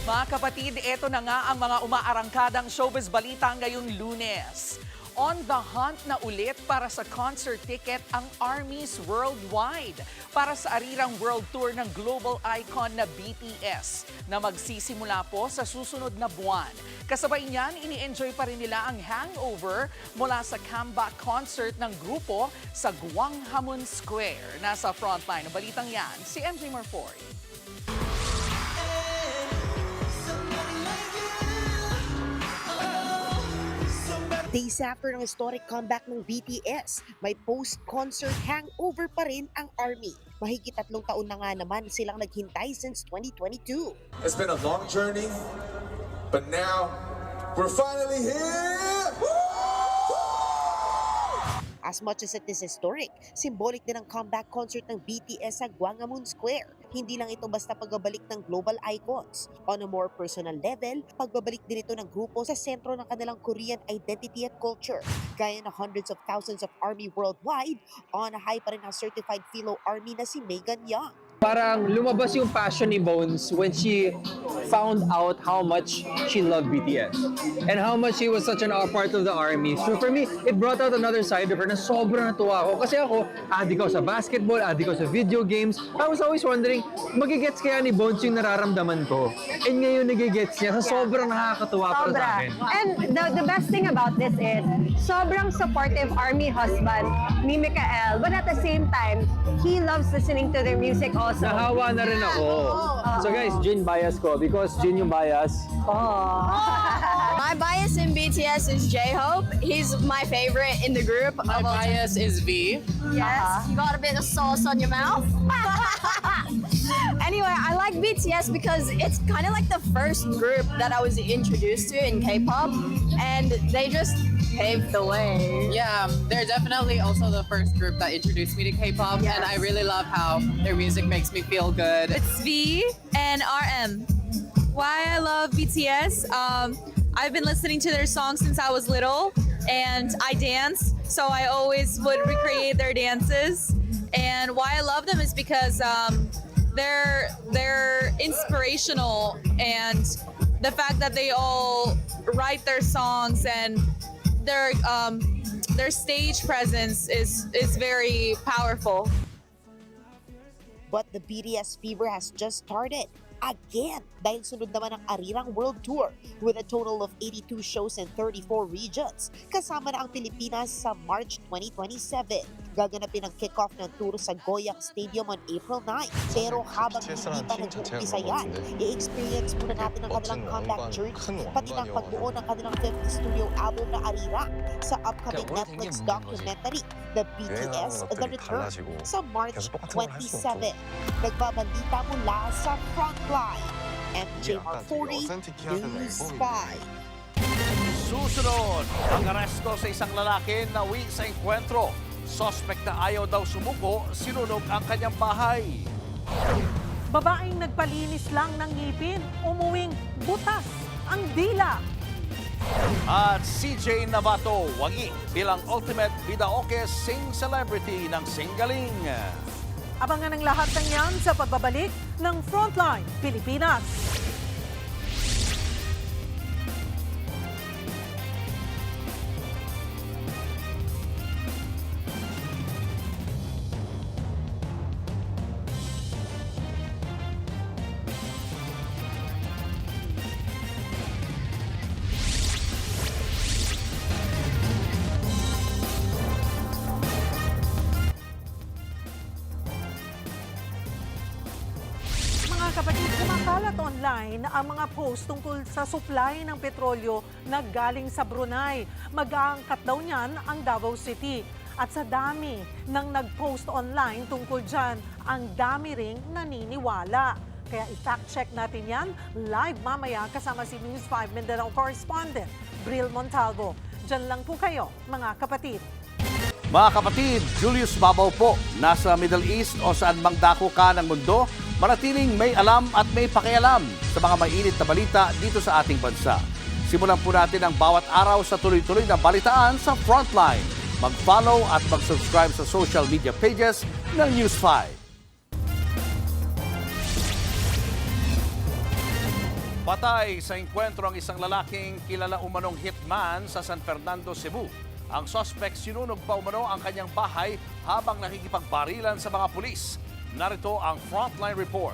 Mga kapatid, eto na nga ang mga umaarangkadang showbiz balita ngayong Lunes. On the hunt na ulit para sa concert ticket ang ARMYs worldwide para sa arirang world tour ng global icon na BTS na magsisimula po sa susunod na buwan. Kasabay niyan, ini-enjoy pa rin nila ang hangover mula sa comeback concert ng grupo sa Gwanghwamun Square. Nasa frontline ng balitang yan, si MJ Marfori. Days after ng historic comeback ng BTS, may post-concert hangover pa rin ang ARMY. Mahigit 3 taon na nga naman silang naghintay since 2022. It's been a long journey, but now we're finally here! As much as it is historic, symbolic din ang comeback concert ng BTS sa Gwanghwamun Square. Hindi lang ito basta pagbabalik ng global icons. On a more personal level, pagbabalik din ito ng grupo sa sentro ng kanilang Korean identity at culture. Gaya na hundreds of thousands of ARMY worldwide, on a high pa rin ang certified Philo ARMY na si Megan Young. Parang lumabas yung passion ni Bones when she found out how much she loved BTS and how much she was such a part of the army. So for me, it brought out another side of her na sobrang natuwa ako. Kasi ako, adik ako sa basketball, adik ako sa video games. I was always wondering, magigets kaya ni Bones yung nararamdaman ko? And ngayon nagigets niya. So sobrang nakakatuwa para sa akin. And the best thing about this is, sobrang supportive army husband ni Mikael, but at the same time, he loves listening to their music also. Nahawa na rin ako. So guys, Jin bias ko because Jin yung bias. My bias in BTS is J-Hope. He's my favorite in the group. My bias is V. Yes, you got a bit of sauce on your mouth. Anyway, I like BTS because it's kind of like the first group that I was introduced to in K-pop, and they just paved the way. Yeah, they're definitely also the first group that introduced me to K-pop, and I really love how their music makes me feel good. It's V and RM. Why I love BTS? I've been listening to their songs since I was little, and I dance, so I always would recreate their dances. And why I love them is because they're inspirational, and the fact that they all write their songs and their stage presence is very powerful. But the BTS fever has just started again dahil sunod naman ang Arirang World Tour with a total of 82 shows in 34 regions. Kasama na ang Pilipinas sa March 2027. Gaganapin ang kickoff ng tour sa Goyang Stadium on April 9. Pero habang hindi pa nag-uumpisa yan, i-experience muna natin ang kanilang comeback journey, pati ng pagbuo ng kanilang 5th studio album na Arirang sa upcoming Netflix documentary, The BTS The Return, sa March 27. Nagbabalita mula sa Frontline, MJ Marfori, News 5. Susunod, ang aresto sa isang lalaki na uwi sa engkwentro. Suspect na ayaw daw sumuko, sinunog ang kanyang bahay. Babaeng nagpalinis lang ng ngipin, umuwing butas ang dila. At CJ Navato, wagi bilang Ultimate Videoke Sing Celebrity ng Singaling. Abangan ang lahat ng yan sa pagbabalik ng Frontline Pilipinas. Kapatid, kumakalat online ang mga post tungkol sa supply ng petrolyo na galing sa Brunei. Mag-aangkat daw niyan ang Davao City. At sa dami ng nag-post online tungkol dyan, ang dami ring naniniwala. Kaya i-fact check natin yan live mamaya kasama si News 5 Mindanao correspondent Bril Montalvo. Diyan lang po kayo, mga kapatid. Mga kapatid, Julius Babaw po, nasa Middle East o saan mang dako ka ng mundo, manatiling may alam at may pakialam sa mga mainit na balita dito sa ating bansa. Simulan po natin ang bawat araw sa tuloy-tuloy na balitaan sa Frontline. Mag-follow at mag-subscribe sa social media pages ng News 5. Patay sa engkwentro ang isang lalaking kilala umanong hitman sa San Fernando, Cebu. Ang suspect sinunog pa umano ang kanyang bahay habang nakikipagbarilan sa mga pulis. Narito ang Frontline Report.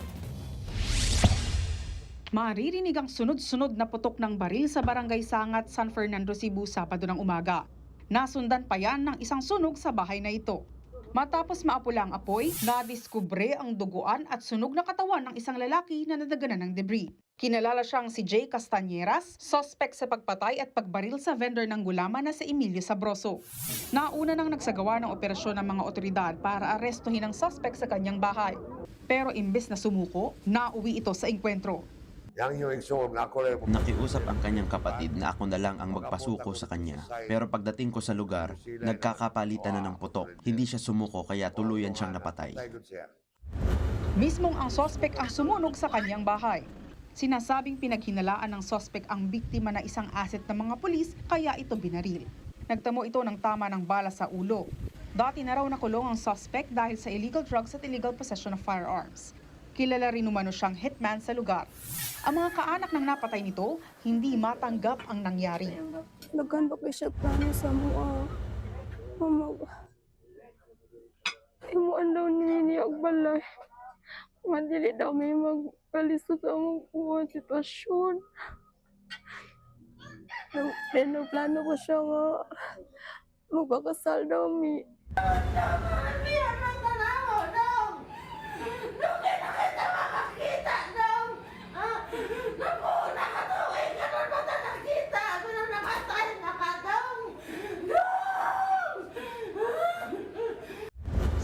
Maririnig ang sunod-sunod na putok ng baril sa Barangay Sangat, San Fernando, Cebu, Sabado ng umaga. Nasundan pa yan ng isang sunog sa bahay na ito. Matapos maapula ang apoy, nadiskubre ang duguan at sunog na katawan ng isang lalaki na nadaganan ng debris. Kinalala siyang si Jay Castañeras, suspect sa pagpatay at pagbaril sa vendor ng gulaman na si Emilio Sabroso. Nauna nang nagsagawa ng operasyon ng mga otoridad para arestuhin ang suspect sa kanyang bahay. Pero imbes na sumuko, nauwi ito sa engkwentro. Nakiusap ang kanyang kapatid na ako na lang ang magpasuko sa kanya. Pero pagdating ko sa lugar, nagkakapalitan na ng putok. Hindi siya sumuko kaya tuluyan siyang napatay. Mismong ang suspect ang sumunog sa kanyang bahay. Sinasabing pinaghinalaan ng suspect ang biktima na isang asset ng mga pulis kaya ito binaril. Nagtamo ito ng tama ng bala sa ulo. Dati na raw nakulong ang suspect dahil sa illegal drugs at illegal possession of firearms. Kilala rin umano siyang hitman sa lugar. Ang mga kaanak ng napatay nito, hindi matanggap ang nangyari. Nagkan ba kayo siya plano sa mga imuan daw niniyag balay. Madili daw may magkalisto sa mga sitwasyon. Plano ko siya nga magpakasal daw mi.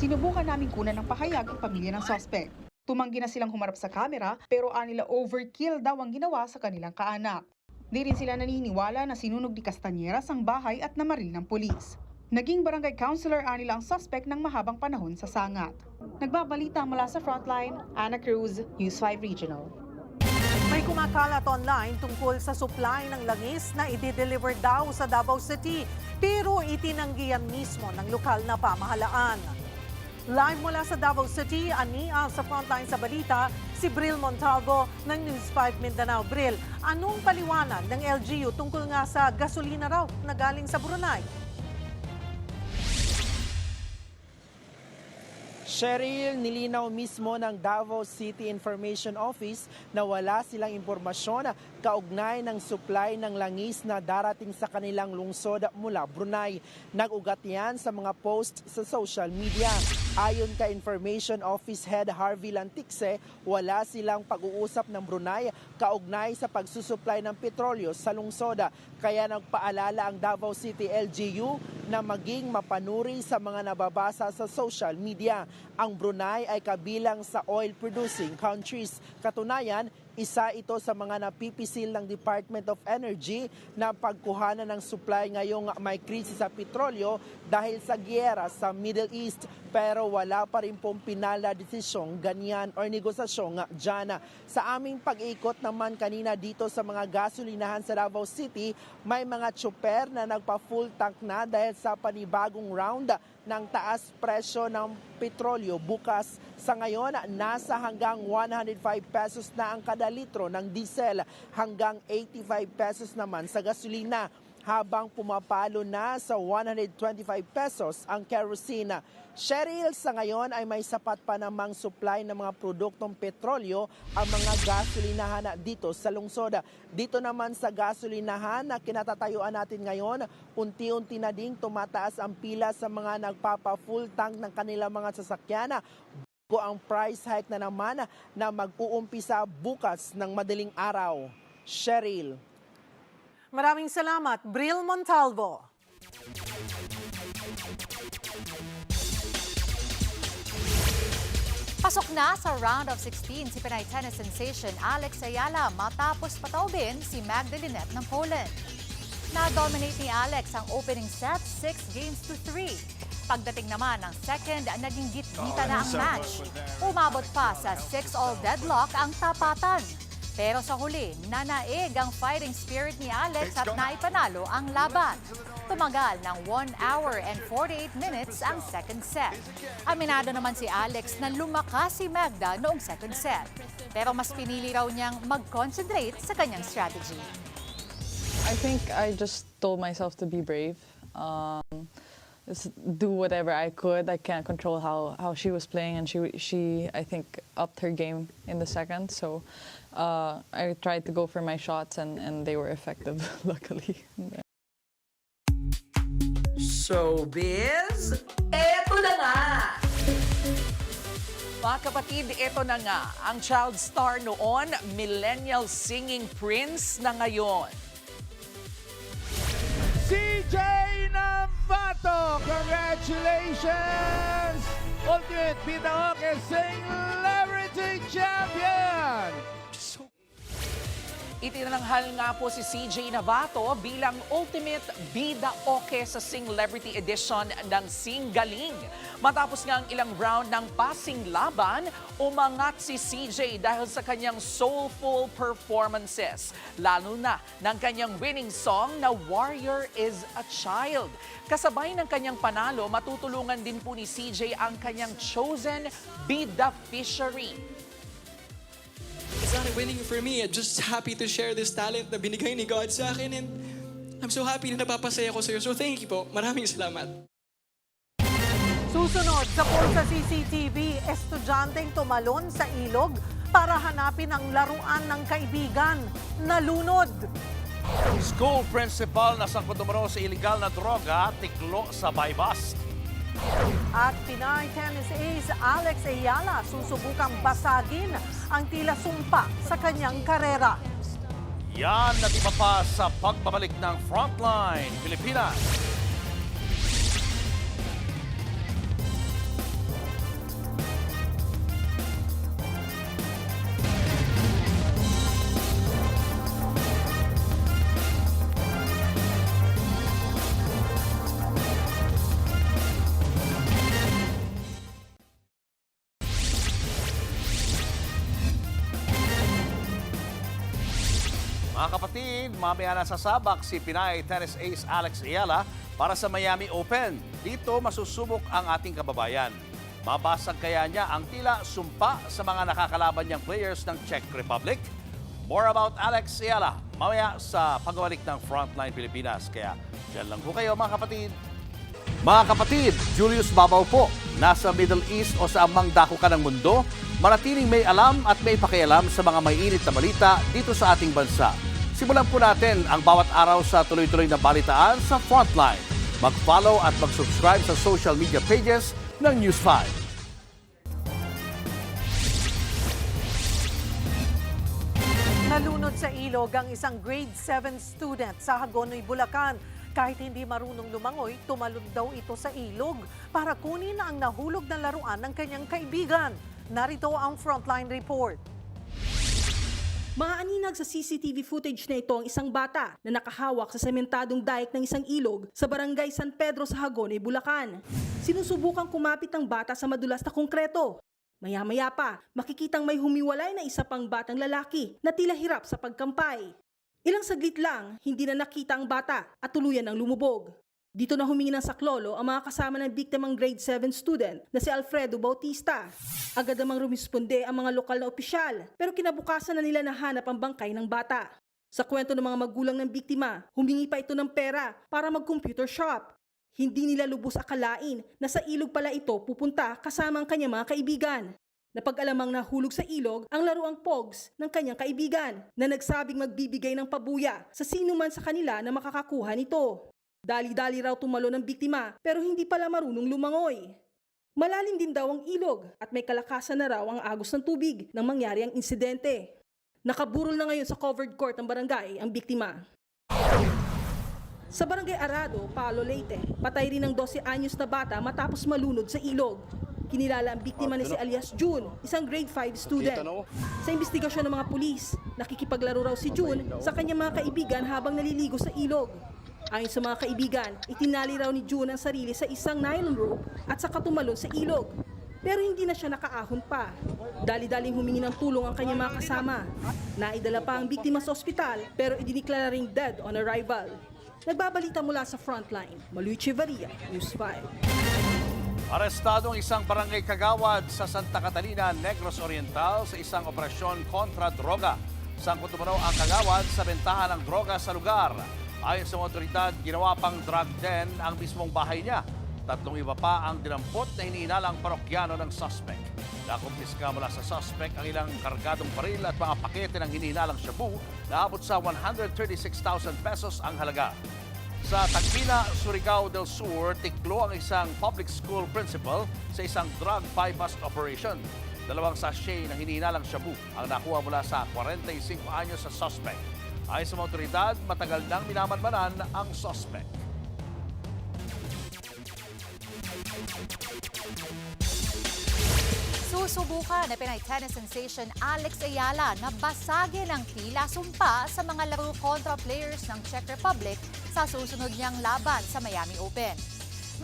Sinubukan namin kunan ng pahayag ang pamilya ng suspect. Tumanggi na silang humarap sa kamera pero anila overkill daw ang ginawa sa kanilang kaanak. Di rin sila naniniwala na sinunog ni Castañeras ang bahay at namaril ng pulis. Naging barangay councilor anila ang suspect ng mahabang panahon sa sangat. Nagbabalita mula sa Frontline, Ana Cruz, News 5 Regional. May kumakalat online tungkol sa supply ng langis na i-deliver daw sa Davao City pero itinanggihan mismo ng lokal na pamahalaan. Live mula sa Davao City, ania sa Frontline sa balita, si Bril Montalvo ng News 5 Mindanao. Bril, anong paliwanag ng LGU tungkol nga sa gasolina raw na galing sa Brunei? Cheryl, nilinaw mismo ng Davao City Information Office na wala silang impormasyon kaugnay ng supply ng langis na darating sa kanilang lungsod mula Brunei. Nag-ugat yan sa mga post sa social media. Ayon kay Information Office Head Harvey Lantixe, wala silang pag-uusap ng Brunei kaugnay sa pagsusupply ng petrolyo sa lungsod. Kaya nagpaalala ang Davao City LGU na maging mapanuri sa mga nababasa sa social media. Ang Brunei ay kabilang sa oil-producing countries. Katunayan, isa ito sa mga napipisil ng Department of Energy na pagkuhanan ng supply ngayong may krisis sa petrolyo dahil sa giyera sa Middle East. Pero wala pa rin pong pinal na desisyong ganyan o negosasyong dyan. Sa aming pag-ikot naman kanina dito sa mga gasolinahan sa Davao City, may mga tsuper na nagpa-full tank na dahil sa panibagong round ng taas presyo ng petrolyo bukas. Sa ngayon, nasa hanggang 105 pesos na ang kada litro ng diesel, hanggang 85 pesos naman sa gasolina, habang pumapalo na sa 125 pesos ang kerosene. Cheryl, sa ngayon ay may sapat pa namang supply ng mga produktong petrolyo ang mga gasolinahan dito sa lungsod. Dito naman sa gasolinahan na kinatatayuan natin ngayon, unti-unti na ding tumataas ang pila sa mga nagpapa-full tank ng kanilang mga sasakyan. Bago ang price hike na naman na mag-uumpisa bukas ng madaling araw. Cheryl. Maraming salamat, Bril Montalvo. Pasok na sa round of 16 si Pinay tennis sensation Alex Ayala matapos pataubin si Magdalena ng Poland. Na-dominate ni Alex ang opening set 6-3. Pagdating naman ng second, naging gitgita na ang match. Umabot pa sa 6-all deadlock ang tapatan. Pero sa huli, nanaig ang fighting spirit ni Alex at naipanalo ang laban. Tumagal ng 1 hour and 48 minutes ang second set. Aminado naman si Alex na lumakas si Magda noong second set. Pero mas pinili raw niyang mag-concentrate sa kanyang strategy. I think I just told myself to be brave. Just do whatever I could. I can't control how she was playing, and she I think upped her game in the second. So I tried to go for my shots, and they were effective, luckily. Showbiz, eto na nga! Mga kapatid, eto na nga ang child star noon, millennial singing prince na ngayon. CJ Navato, congratulations! Ultimate Pitaoke Celebrity Champion! Itinanghal nga po si CJ Navato bilang Ultimate Bidaoke sa Celebrity Edition ng Singaling. Matapos nga ang ilang round ng passing laban, umangat si CJ dahil sa kanyang soulful performances. Lalo na ng kanyang winning song na Warrior is a Child. Kasabay ng kanyang panalo, matutulungan din po ni CJ ang kanyang chosen Bida Fishery. It's not winning for me. I'm just happy to share this talent na binigay ni God sa akin, and I'm so happy na napapasaya ko sa'yo. So thank you po. Maraming salamat. Susunod sa poll sa CCTV, estudyanteng tumalon sa ilog para hanapin ang laruan ng kaibigan. Nalunod. School principal na sangkot umano sa iligal na droga, tiklo sa buy-bust. At Pinay tennis ace Alex Ayala susubukang basagin ang tila sumpa sa kanyang karera. Yan at iba pa sa pagbabalik ng Frontline Pilipinas. Mga kapatid, mamaya na sasabak si Pinay tennis ace Alex Ayala para sa Miami Open. Dito masusubok ang ating kababayan. Mabasag kaya niya ang tila sumpa sa mga nakakalaban niyang players ng Czech Republic? More about Alex Ayala mamaya sa pagbabalik ng Frontline Pilipinas. Kaya dyan lang po kayo mga kapatid. Mga kapatid, Julius Babaw po. Nasa Middle East o sa amang dako ka ng mundo, manatiling may alam at may pakialam sa mga may init na balita dito sa ating bansa. Simulan po natin ang bawat araw sa tuloy-tuloy na balitaan sa Frontline. Mag-follow at mag-subscribe sa social media pages ng News 5. Nalunod sa ilog ang isang grade 7 student sa Hagonoy, Bulacan. Kahit hindi marunong lumangoy, tumalon daw ito sa ilog para kunin ang nahulog na laruan ng kanyang kaibigan. Narito ang Frontline Report. Maaninag sa CCTV footage na ito ang isang bata na nakahawak sa sementadong dike ng isang ilog sa barangay San Pedro sa Hagonoy, Bulacan. Sinusubukang kumapit ang bata sa madulas na konkreto. Maya-maya pa, makikitang may humiwalay na isa pang batang lalaki na tila hirap sa pagkampay. Ilang saglit lang, hindi na nakita ang bata at tuluyan ng lumubog. Dito na humingi ng saklolo ang mga kasama ng biktimang grade 7 student na si Alfredo Bautista. Agad namang rumisponde ang mga lokal na opisyal, pero kinabukasan na nila nahanap ang bangkay ng bata. Sa kwento ng mga magulang ng biktima, humingi pa ito ng pera para mag-computer shop. Hindi nila lubos akalain na sa ilog pala ito pupunta kasama ang kanyang mga kaibigan. Napag-alamang nahulog sa ilog ang laruang pogs ng kanyang kaibigan na nagsabing magbibigay ng pabuya sa sino man sa kanila na makakakuha nito. Dali-dali raw tumalo ng biktima pero hindi pala marunong lumangoy. Malalim din daw ang ilog at may kalakasan na raw ang agos ng tubig nang mangyari ang insidente. Nakaburol na ngayon sa covered court ng barangay ang biktima. Sa barangay Arado, Palo Leyte, patay rin ang 12 anyos na bata matapos malunod sa ilog. Kinilala ang biktima ni si alias June, isang grade 5 student. Sa investigasyon ng mga pulis, nakikipaglaro raw si June sa kanyang mga kaibigan habang naliligo sa ilog. Ayon sa mga kaibigan, itinali raw ni June ang sarili sa isang nylon rope at saka tumalon sa ilog. Pero hindi na siya nakaahon pa. Dali-daling humingi ng tulong ang kanyang mga kasama. Naidala pa ang biktima sa ospital pero idiniklara ring dead on arrival. Nagbabalita mula sa Frontline, Maluy Chivaria, News 5. Arestado ang isang barangay kagawad sa Santa Catalina, Negros Oriental sa isang operasyon kontra droga. Sangkot umano ang kagawad sa bentahan ng droga sa lugar. Ayon sa mga otoridad, ginawa pang drug den ang mismong bahay niya. 3 iba pa ang dinampot na hinihinalang parokyano ng suspect. Nakumpiska mula sa suspect ang ilang kargadong baril at mga pakete ng hinihinalang shabu na abot sa 136,000 pesos ang halaga. Sa Tagpina, Surigao del Sur, tiklo ang isang public school principal sa isang drug buy-bust operation. 2 sachet ng hinihinalang shabu ang nakuha mula sa 45 anyos sa suspect. Ayon sa mga otoridad, matagal nang minamanmanan ang suspect. Susubukan na Pinay tennis sensation Alex Ayala na basagin ang tila sumpa sa mga laro kontra players ng Czech Republic sa susunod niyang laban sa Miami Open.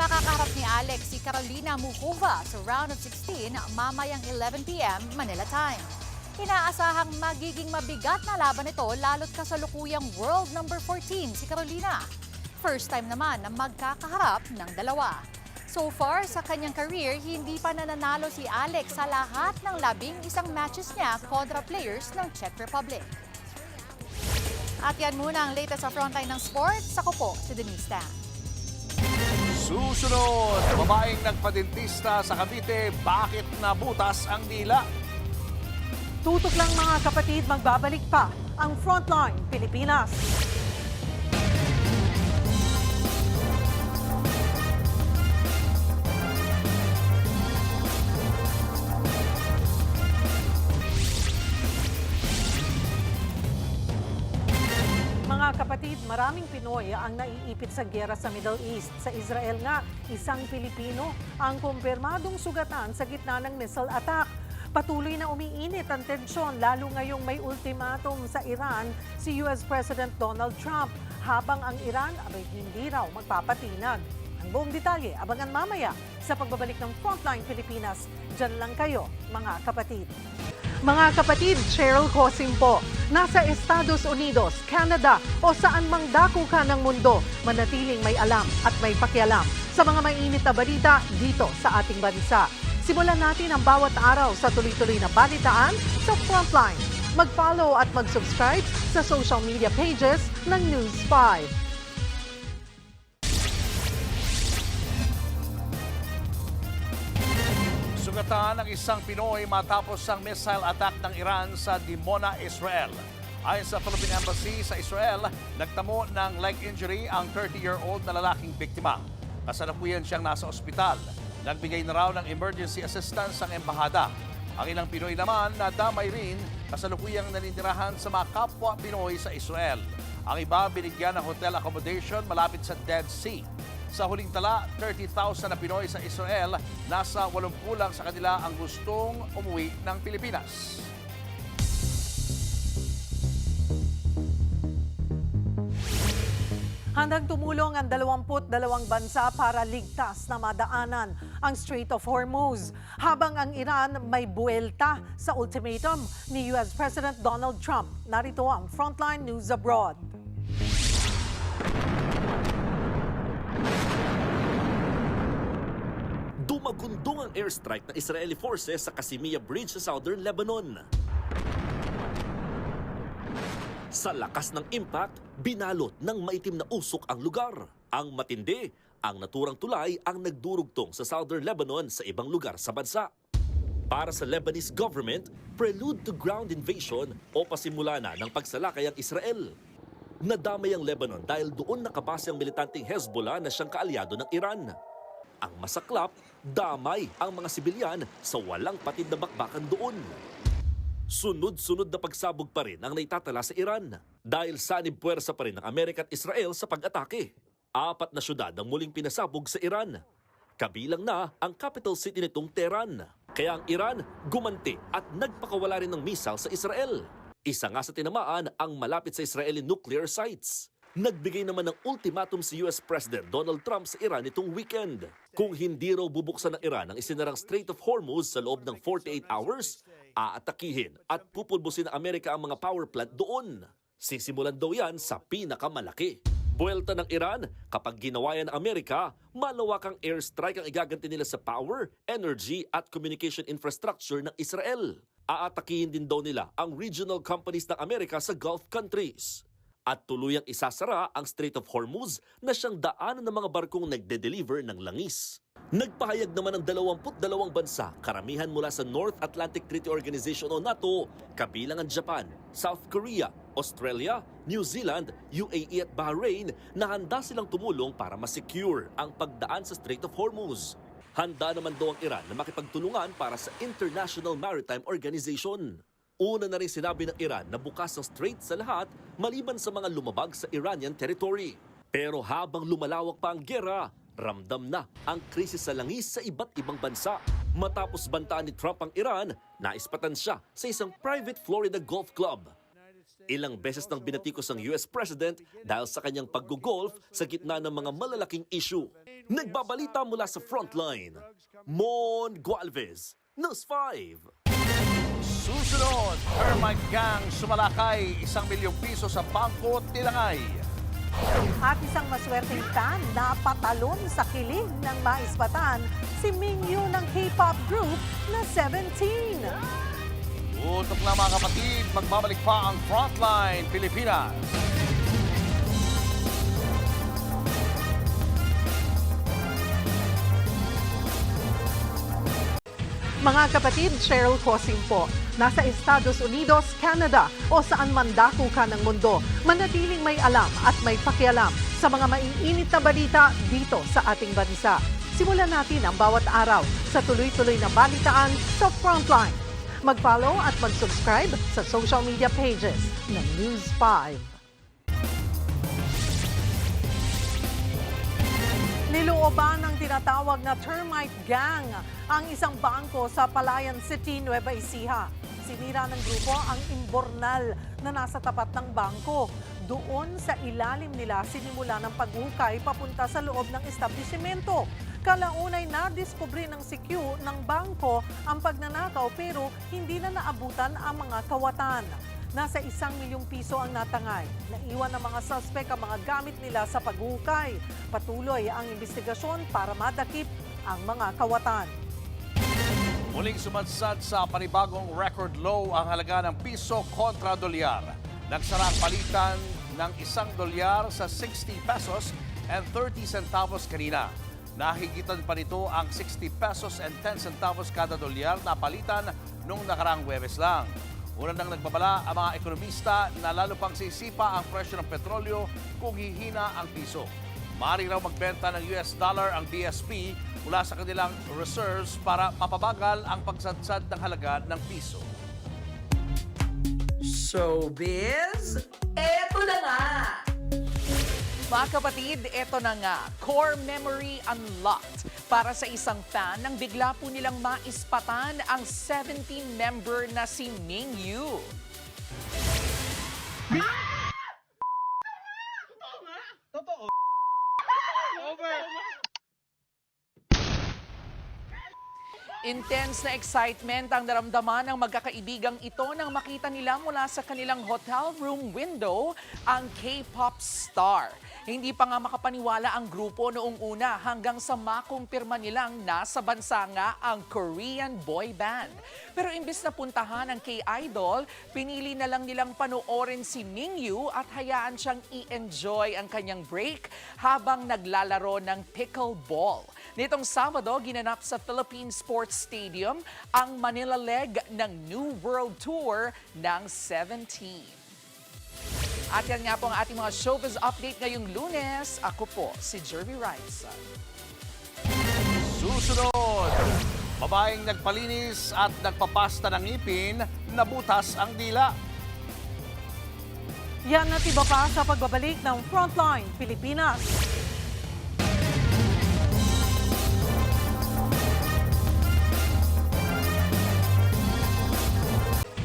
Makakaharap ni Alex si Carolina Muchova sa round of 16 mamayang 11 p.m. Manila time. Inaasahang magiging mabigat na laban ito lalo't kasalukuyang world number 14 si Carolina. First time naman na magkakaharap ng dalawa. So far sa kanyang career, hindi pa nananalo si Alex sa lahat ng 11 matches niya kontra players ng Czech Republic. At yan muna ang latest sa frontline ng sports. Ako po si Denise Tan. Susunod, babaeng nagpadentista sa Cavite, bakit nabutas ang dila? Tutok lang mga kapatid, magbabalik pa ang Frontline Pilipinas. Mga kapatid, maraming Pinoy ang naiipit sa giyera sa Middle East. Sa Israel nga, isang Pilipino ang kumpirmadong sugatan sa gitna ng missile attack. Patuloy na umiinit ang tensyon lalo ngayong may ultimatum sa Iran si US President Donald Trump habang ang Iran abay hindi raw magpapatinag. Ang buong detalye, abangan mamaya sa pagbabalik ng Frontline Pilipinas. Diyan lang kayo, mga kapatid. Mga kapatid, Cheryl Cosim po. Nasa Estados Unidos, Canada o saan mang dako ka ng mundo, manatiling may alam at may pakialam sa mga mainit na balita dito sa ating bansa. Simulan natin ang bawat araw sa tuloy-tuloy na balitaan sa Frontline. Mag-follow at mag-subscribe sa social media pages ng News 5. Sugatan ng isang Pinoy matapos ang missile attack ng Iran sa Dimona, Israel. Ayon sa Philippine Embassy sa Israel, nagtamo ng leg injury ang 30-year-old na lalaking biktima. Kasalukuyan siyang nasa ospital. Nagbigay na raw ng emergency assistance ang embahada. Ang ilang Pinoy naman na damay rin kasalukuyang naninirahan sa mga kapwa Pinoy sa Israel. Ang iba binigyan ng hotel accommodation malapit sa Dead Sea. Sa huling tala, 30,000 na Pinoy sa Israel, nasa 80 lang sa kanila ang gustong umuwi ng Pilipinas. Handang tumulong ang 22 bansa para ligtas na madaanan ang Strait of Hormuz. Habang ang Iran may buwelta sa ultimatum ni US President Donald Trump. Narito ang Frontline News Abroad. Dumagundong ang airstrike ng Israeli forces sa Qasimiya Bridge sa southern Lebanon. Sa lakas ng impact, binalot ng maitim na usok ang lugar. Ang matindi, ang naturang tulay ang nagdurugtong sa southern Lebanon sa ibang lugar sa bansa. Para sa Lebanese government, prelude to ground invasion o pasimula na ng pagsalakay ang Israel. Nadamay ang Lebanon dahil doon nakabase ang militanteng Hezbollah na siyang kaalyado ng Iran. Ang masaklap, damay ang mga sibilyan sa walang patid na bakbakan doon. Sunod-sunod na pagsabog pa rin ang naitatala sa Iran dahil sanib puwersa pa rin ng Amerika at Israel sa pag-atake. 4 na syudad ang muling pinasabog sa Iran. Kabilang na ang capital city nitong Tehran. Kaya ang Iran gumanti at nagpakawala rin ng missile sa Israel. Isa nga sa tinamaan ang malapit sa Israeli nuclear sites. Nagbigay naman ng ultimatum si US President Donald Trump sa Iran itong weekend. Kung hindi raw bubuksan ng Iran ang isinarang Strait of Hormuz sa loob ng 48 hours, aatakihin at pupulbusin ng Amerika ang mga power plant doon. Sisimulan daw yan sa pinakamalaki. Buwelta ng Iran, kapag ginawa yan ng Amerika, malawakang airstrike ang igaganti nila sa power, energy at communication infrastructure ng Israel. Aatakihin din daw nila ang regional companies ng Amerika sa Gulf countries. At tuluyang isasara ang Strait of Hormuz na siyang daanan ng mga barkong nagde-deliver ng langis. Nagpahayag naman ng 22 bansa, karamihan mula sa North Atlantic Treaty Organization o NATO, kabilang ang Japan, South Korea, Australia, New Zealand, UAE at Bahrain na handa silang tumulong para masecure ang pagdaan sa Strait of Hormuz. Handa naman daw ang Iran na makipagtulungan para sa International Maritime Organization. Una na rin sinabi ng Iran na bukas ang strait sa lahat maliban sa mga lumabag sa Iranian territory. Pero habang lumalawak pa ang gera, ramdam na ang krisis sa langis sa iba't ibang bansa. Matapos bantaan ni Trump ang Iran, naispatan siya sa isang private Florida golf club. Ilang beses nang binatikos ang US President dahil sa kanyang pag-golf sa gitna ng mga malalaking issue. Nagbabalita mula sa Frontline, Mon Gualvez, News 5. Susunod, termite gang sumalakay 1 milyong piso sa bangko Tilangay. At isang maswerteng fan na patalon sa kilig ng maispatan, si Mingyu ng K-pop group na 17. Tutok na mga kapatid, magbabalik pa ang Frontline Pilipinas. Mga kapatid, Cheryl Cosing po. Nasa Estados Unidos, Canada o saan man dako ka ng mundo, manatiling may alam at may pakialam sa mga maiinit na balita dito sa ating bansa. Simulan natin ang bawat araw sa tuloy-tuloy na balitaan sa Frontline. Mag-follow at mag-subscribe sa social media pages ng News 5. Nilooban ng tinatawag na termite gang ang isang bangko sa Palayan City, Nueva Ecija. Sinira ng grupo ang imbornal na nasa tapat ng bangko. Doon sa ilalim nila sinimula ng paghukay papunta sa loob ng establishmento. Kalaunay na-discovery ng CQ ng bangko ang pagnanakaw pero hindi na naabutan ang mga kawatan. Nasa 1 milyong piso ang natangay. Naiwan ng mga suspect ang mga gamit nila sa paghukay. Patuloy ang investigasyon para madakip ang mga kawatan. Muling sumadsad sa panibagong record low ang halaga ng piso kontra dolyar. Nagsara ang palitan ng $1 sa 60 pesos and 30 centavos kanina. Nahigitan pa nito ang 60 pesos and 10 centavos kada dolyar na palitan nung nakarang Huwebes lang. Una nang nagbabala ang mga ekonomista na lalo pang sisipa ang presyo ng petrolyo kung hihina ang piso. Maaari raw magbenta ng US dollar ang BSP mula sa kanilang reserves para mapabagal ang pagsadsad ng halaga ng piso. Showbiz, eto na nga! Mga kapatid, eto na nga, Core Memory Unlocked. Para sa isang fan nang bigla po nilang maispatan ang 17-member na si Mingyu. Intense na excitement ang naramdaman ng magkakaibigang ito nang makita nila mula sa kanilang hotel room window ang K-pop star. Hindi pa nga makapaniwala ang grupo noong una hanggang sa makumpirma nilang nasa bansa nga ang Korean boy band. Pero imbis na puntahan ang K-idol, pinili na lang nilang panoorin si Mingyu at hayaan siyang i-enjoy ang kanyang break habang naglalaro ng pickleball. Nitong Sabado, ginanap sa Philippine Sports Stadium ang Manila leg ng New World Tour ng 17. At yan nga po ang ating mga showbiz update ngayong Lunes. Ako po si Jervy Rice. Susunod, babaeng nagpalinis at nagpapasta ng ngipin, nabutas ang dila. Yan at iba pa sa pagbabalik ng Frontline Pilipinas.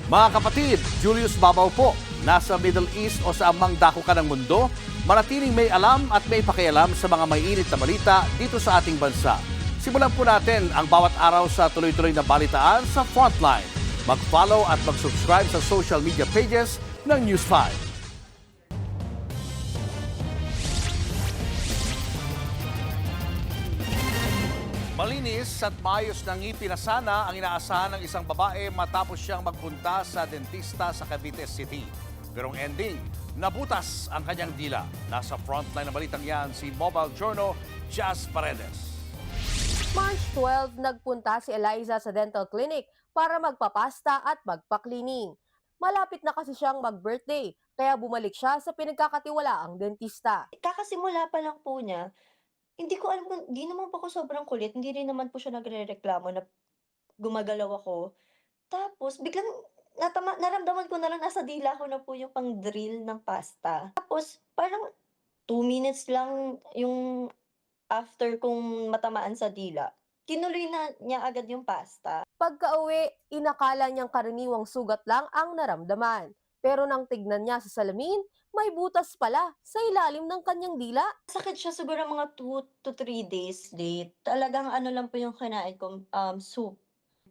Mga kapatid, Julius Babaw po. Nasa Middle East o sa amang dako ka ng mundo, manatiling may alam at may pakialam sa mga mainit na balita dito sa ating bansa. Simulan po natin ang bawat araw sa tuloy-tuloy na balitaan sa Frontline. Mag-follow at mag-subscribe sa social media pages ng News 5. Malinis at maayos na ngipin na sana ang inaasahan ng isang babae matapos siyang magpunta sa dentista sa Cavite City. Pero ang ending, nabutas ang kanyang dila. Nasa frontline ng balitang yan si Mobile Journal, Jazz Paredes. March 12, nagpunta si Eliza sa dental clinic para magpapasta at magpa-cleaning. Malapit na kasi siyang mag-birthday, kaya bumalik siya sa pinagkakatiwalaang dentista. Kakasimula pa lang po niya, hindi ko alam kung, di naman po ako sobrang kulit, hindi rin naman po siya nagre-reklamo na gumagalaw ako. Tapos, biglang naramdaman ko na lang nasa dila ko na po yung pang-drill ng pasta. Tapos, parang 2 minutes lang yung after kong matamaan sa dila. Tinuloy na niya agad yung pasta. Pagka-uwi, inakala niyang karaniwang sugat lang ang naramdaman. Pero nang tignan niya sa salamin, may butas pala sa ilalim ng kanyang dila. Sakit siya siguro mga 2 to 3 days late. Talagang ano lang po yung kinain ko, soup.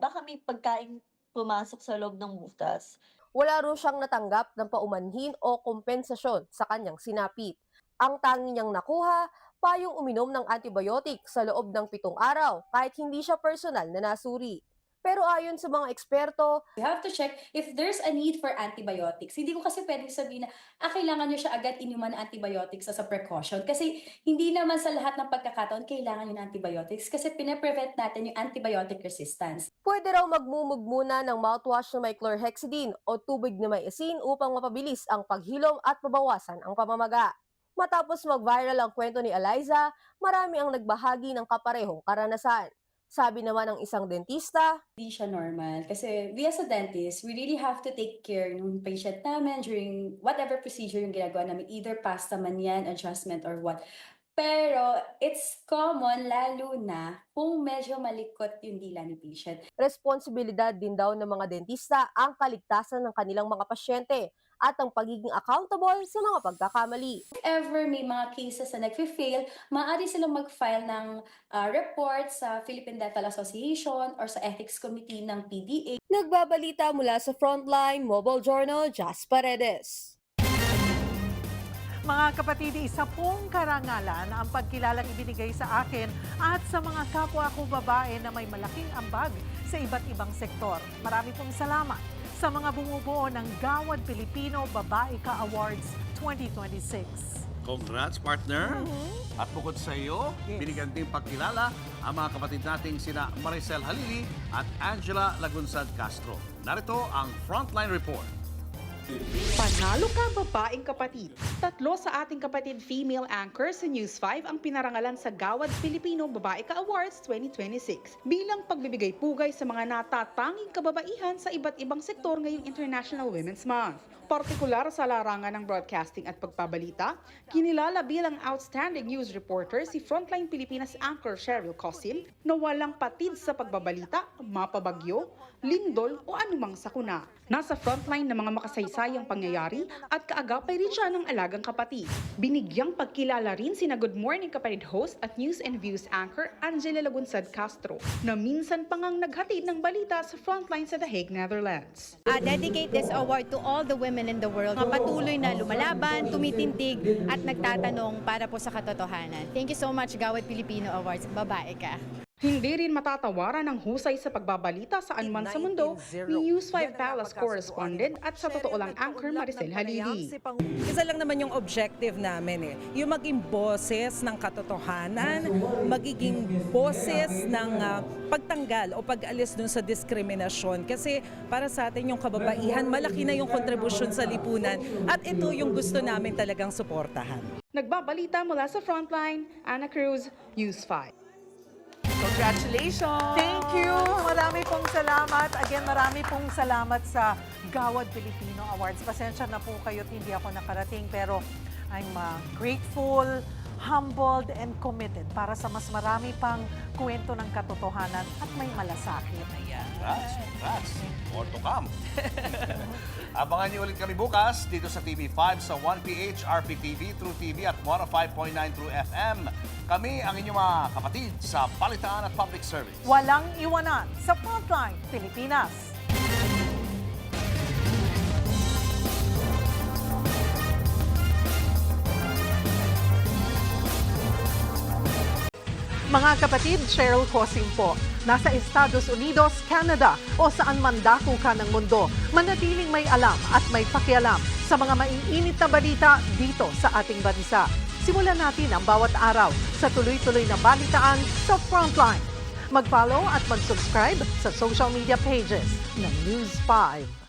Baka may pagkain pumasok sa loob ng butas. Wala rin siyang natanggap ng paumanhin o kompensasyon sa kanyang sinapit. Ang tanging niyang nakuha, payong uminom ng antibiotic sa loob ng 7 araw kahit hindi siya personal na nasuri. Pero ayon sa mga eksperto, We have to check if there's a need for antibiotics. Hindi ko kasi pwedeng sabihin na kailangan nyo siya agad inuman ng antibiotics as a precaution. Kasi hindi naman sa lahat ng pagkakataon kailangan yung antibiotics kasi pinaprevent natin yung antibiotic resistance. pwede raw magmumug muna ng mouthwash na may chlorhexidine o tubig na may asin upang mapabilis ang paghilom at mabawasan ang pamamaga. Matapos mag-viral ang kwento ni Eliza, marami ang nagbahagi ng kaparehong karanasan. Sabi naman ng isang dentista, Hindi siya normal kasi we as a dentist, we really have to take care ng patient namin during whatever procedure yung ginagawa namin, either pasta man yan, adjustment or what. Pero it's common lalo na kung medyo malikot yung dila ni patient. responsibilidad din daw ng mga dentista ang kaligtasan ng kanilang mga pasyente at ang pagiging accountable sa mga pagkakamali. If ever may mga cases na nag-fail, maaari silang mag-file ng report sa Philippine Dental Association or sa Ethics Committee ng PDA. Nagbabalita mula sa Frontline Mobile Journal, Jas Paredes. Mga kapatid, isa pong karangalan ang pagkilalang ibinigay sa akin at sa mga kapwa ko babae na may malaking ambag sa iba't ibang sektor. Marami pong salamat sa mga bumubuo ng Gawad Pilipino Babae Ka Awards 2026. Congrats, partner! At bukod sa iyo, binigyan din pagkilala ang mga kapatid nating sina Maricel Halili at Angela Lagunsad Castro. Narito ang Frontline Report. Panalo ka, babaeng kapatid. 3 sa ating kapatid female anchors sa News 5 ang pinarangalan sa Gawad Pilipino Babae Ka Awards 2026 bilang pagbibigay pugay sa mga natatanging kababaihan sa iba't ibang sektor ngayong International Women's Month. Partikular sa larangan ng broadcasting at pagpabalita, kinilala bilang outstanding news reporter si Frontline Pilipinas anchor Cheryl Cosim na walang patid sa pagbabalita, mapabagyo, lindol o anumang sakuna. Nasa frontline ng mga makasaysayang pangyayari at kaagapay rin siya ng alagang kapatid. Binigyang pagkilala rin sina Good Morning Kapatid host at News and Views anchor Angela Lagunsad Castro na minsan pa ngang naghatid ng balita sa frontline sa The Hague, Netherlands. I dedicate this award to all the women in the world na patuloy na lumalaban, tumitindig at nagtatanong para po sa katotohanan. Thank you so much, Gawad Filipino Awards. Babae ka. Hindi rin matatawaran ng husay sa pagbabalita saan man sa mundo ni News 5 Palace correspondent at sa totoo lang anchor Maricel Halili. Isa lang naman yung objective namin yung maging boses ng katotohanan, magiging boses ng pagtanggal o pag-alis dun sa diskriminasyon. Kasi para sa atin yung kababaihan, malaki na yung kontribusyon sa lipunan at ito yung gusto namin talagang suportahan. Nagbabalita mula sa Frontline, Ana Cruz, News 5. Congratulations! Thank you! Marami pong salamat. Again, marami pong salamat sa Gawad Filipino Awards. Pasensya na po kayo at hindi ako nakarating, pero I'm grateful, humbled, and committed para sa mas marami pang kwento ng katotohanan at may malasakit. Ayan. Congrats! More to come. Abangan niyo ulit kami bukas dito sa TV5 sa 1PH, RPTV, True TV at 105.9 True FM. Kami ang inyong mga kapatid sa Balitaan at Public Service. Walang iwanan sa Frontline Pilipinas. Mga kapatid, Cheryl Cosim po. Nasa Estados Unidos, Canada o saan man dako ka ng mundo, manatiling may alam at may pakialam sa mga maiinit na balita dito sa ating bansa. Simulan natin ang bawat araw sa tuloy-tuloy na balitaan sa Frontline. Mag-follow at mag-subscribe sa social media pages ng News 5.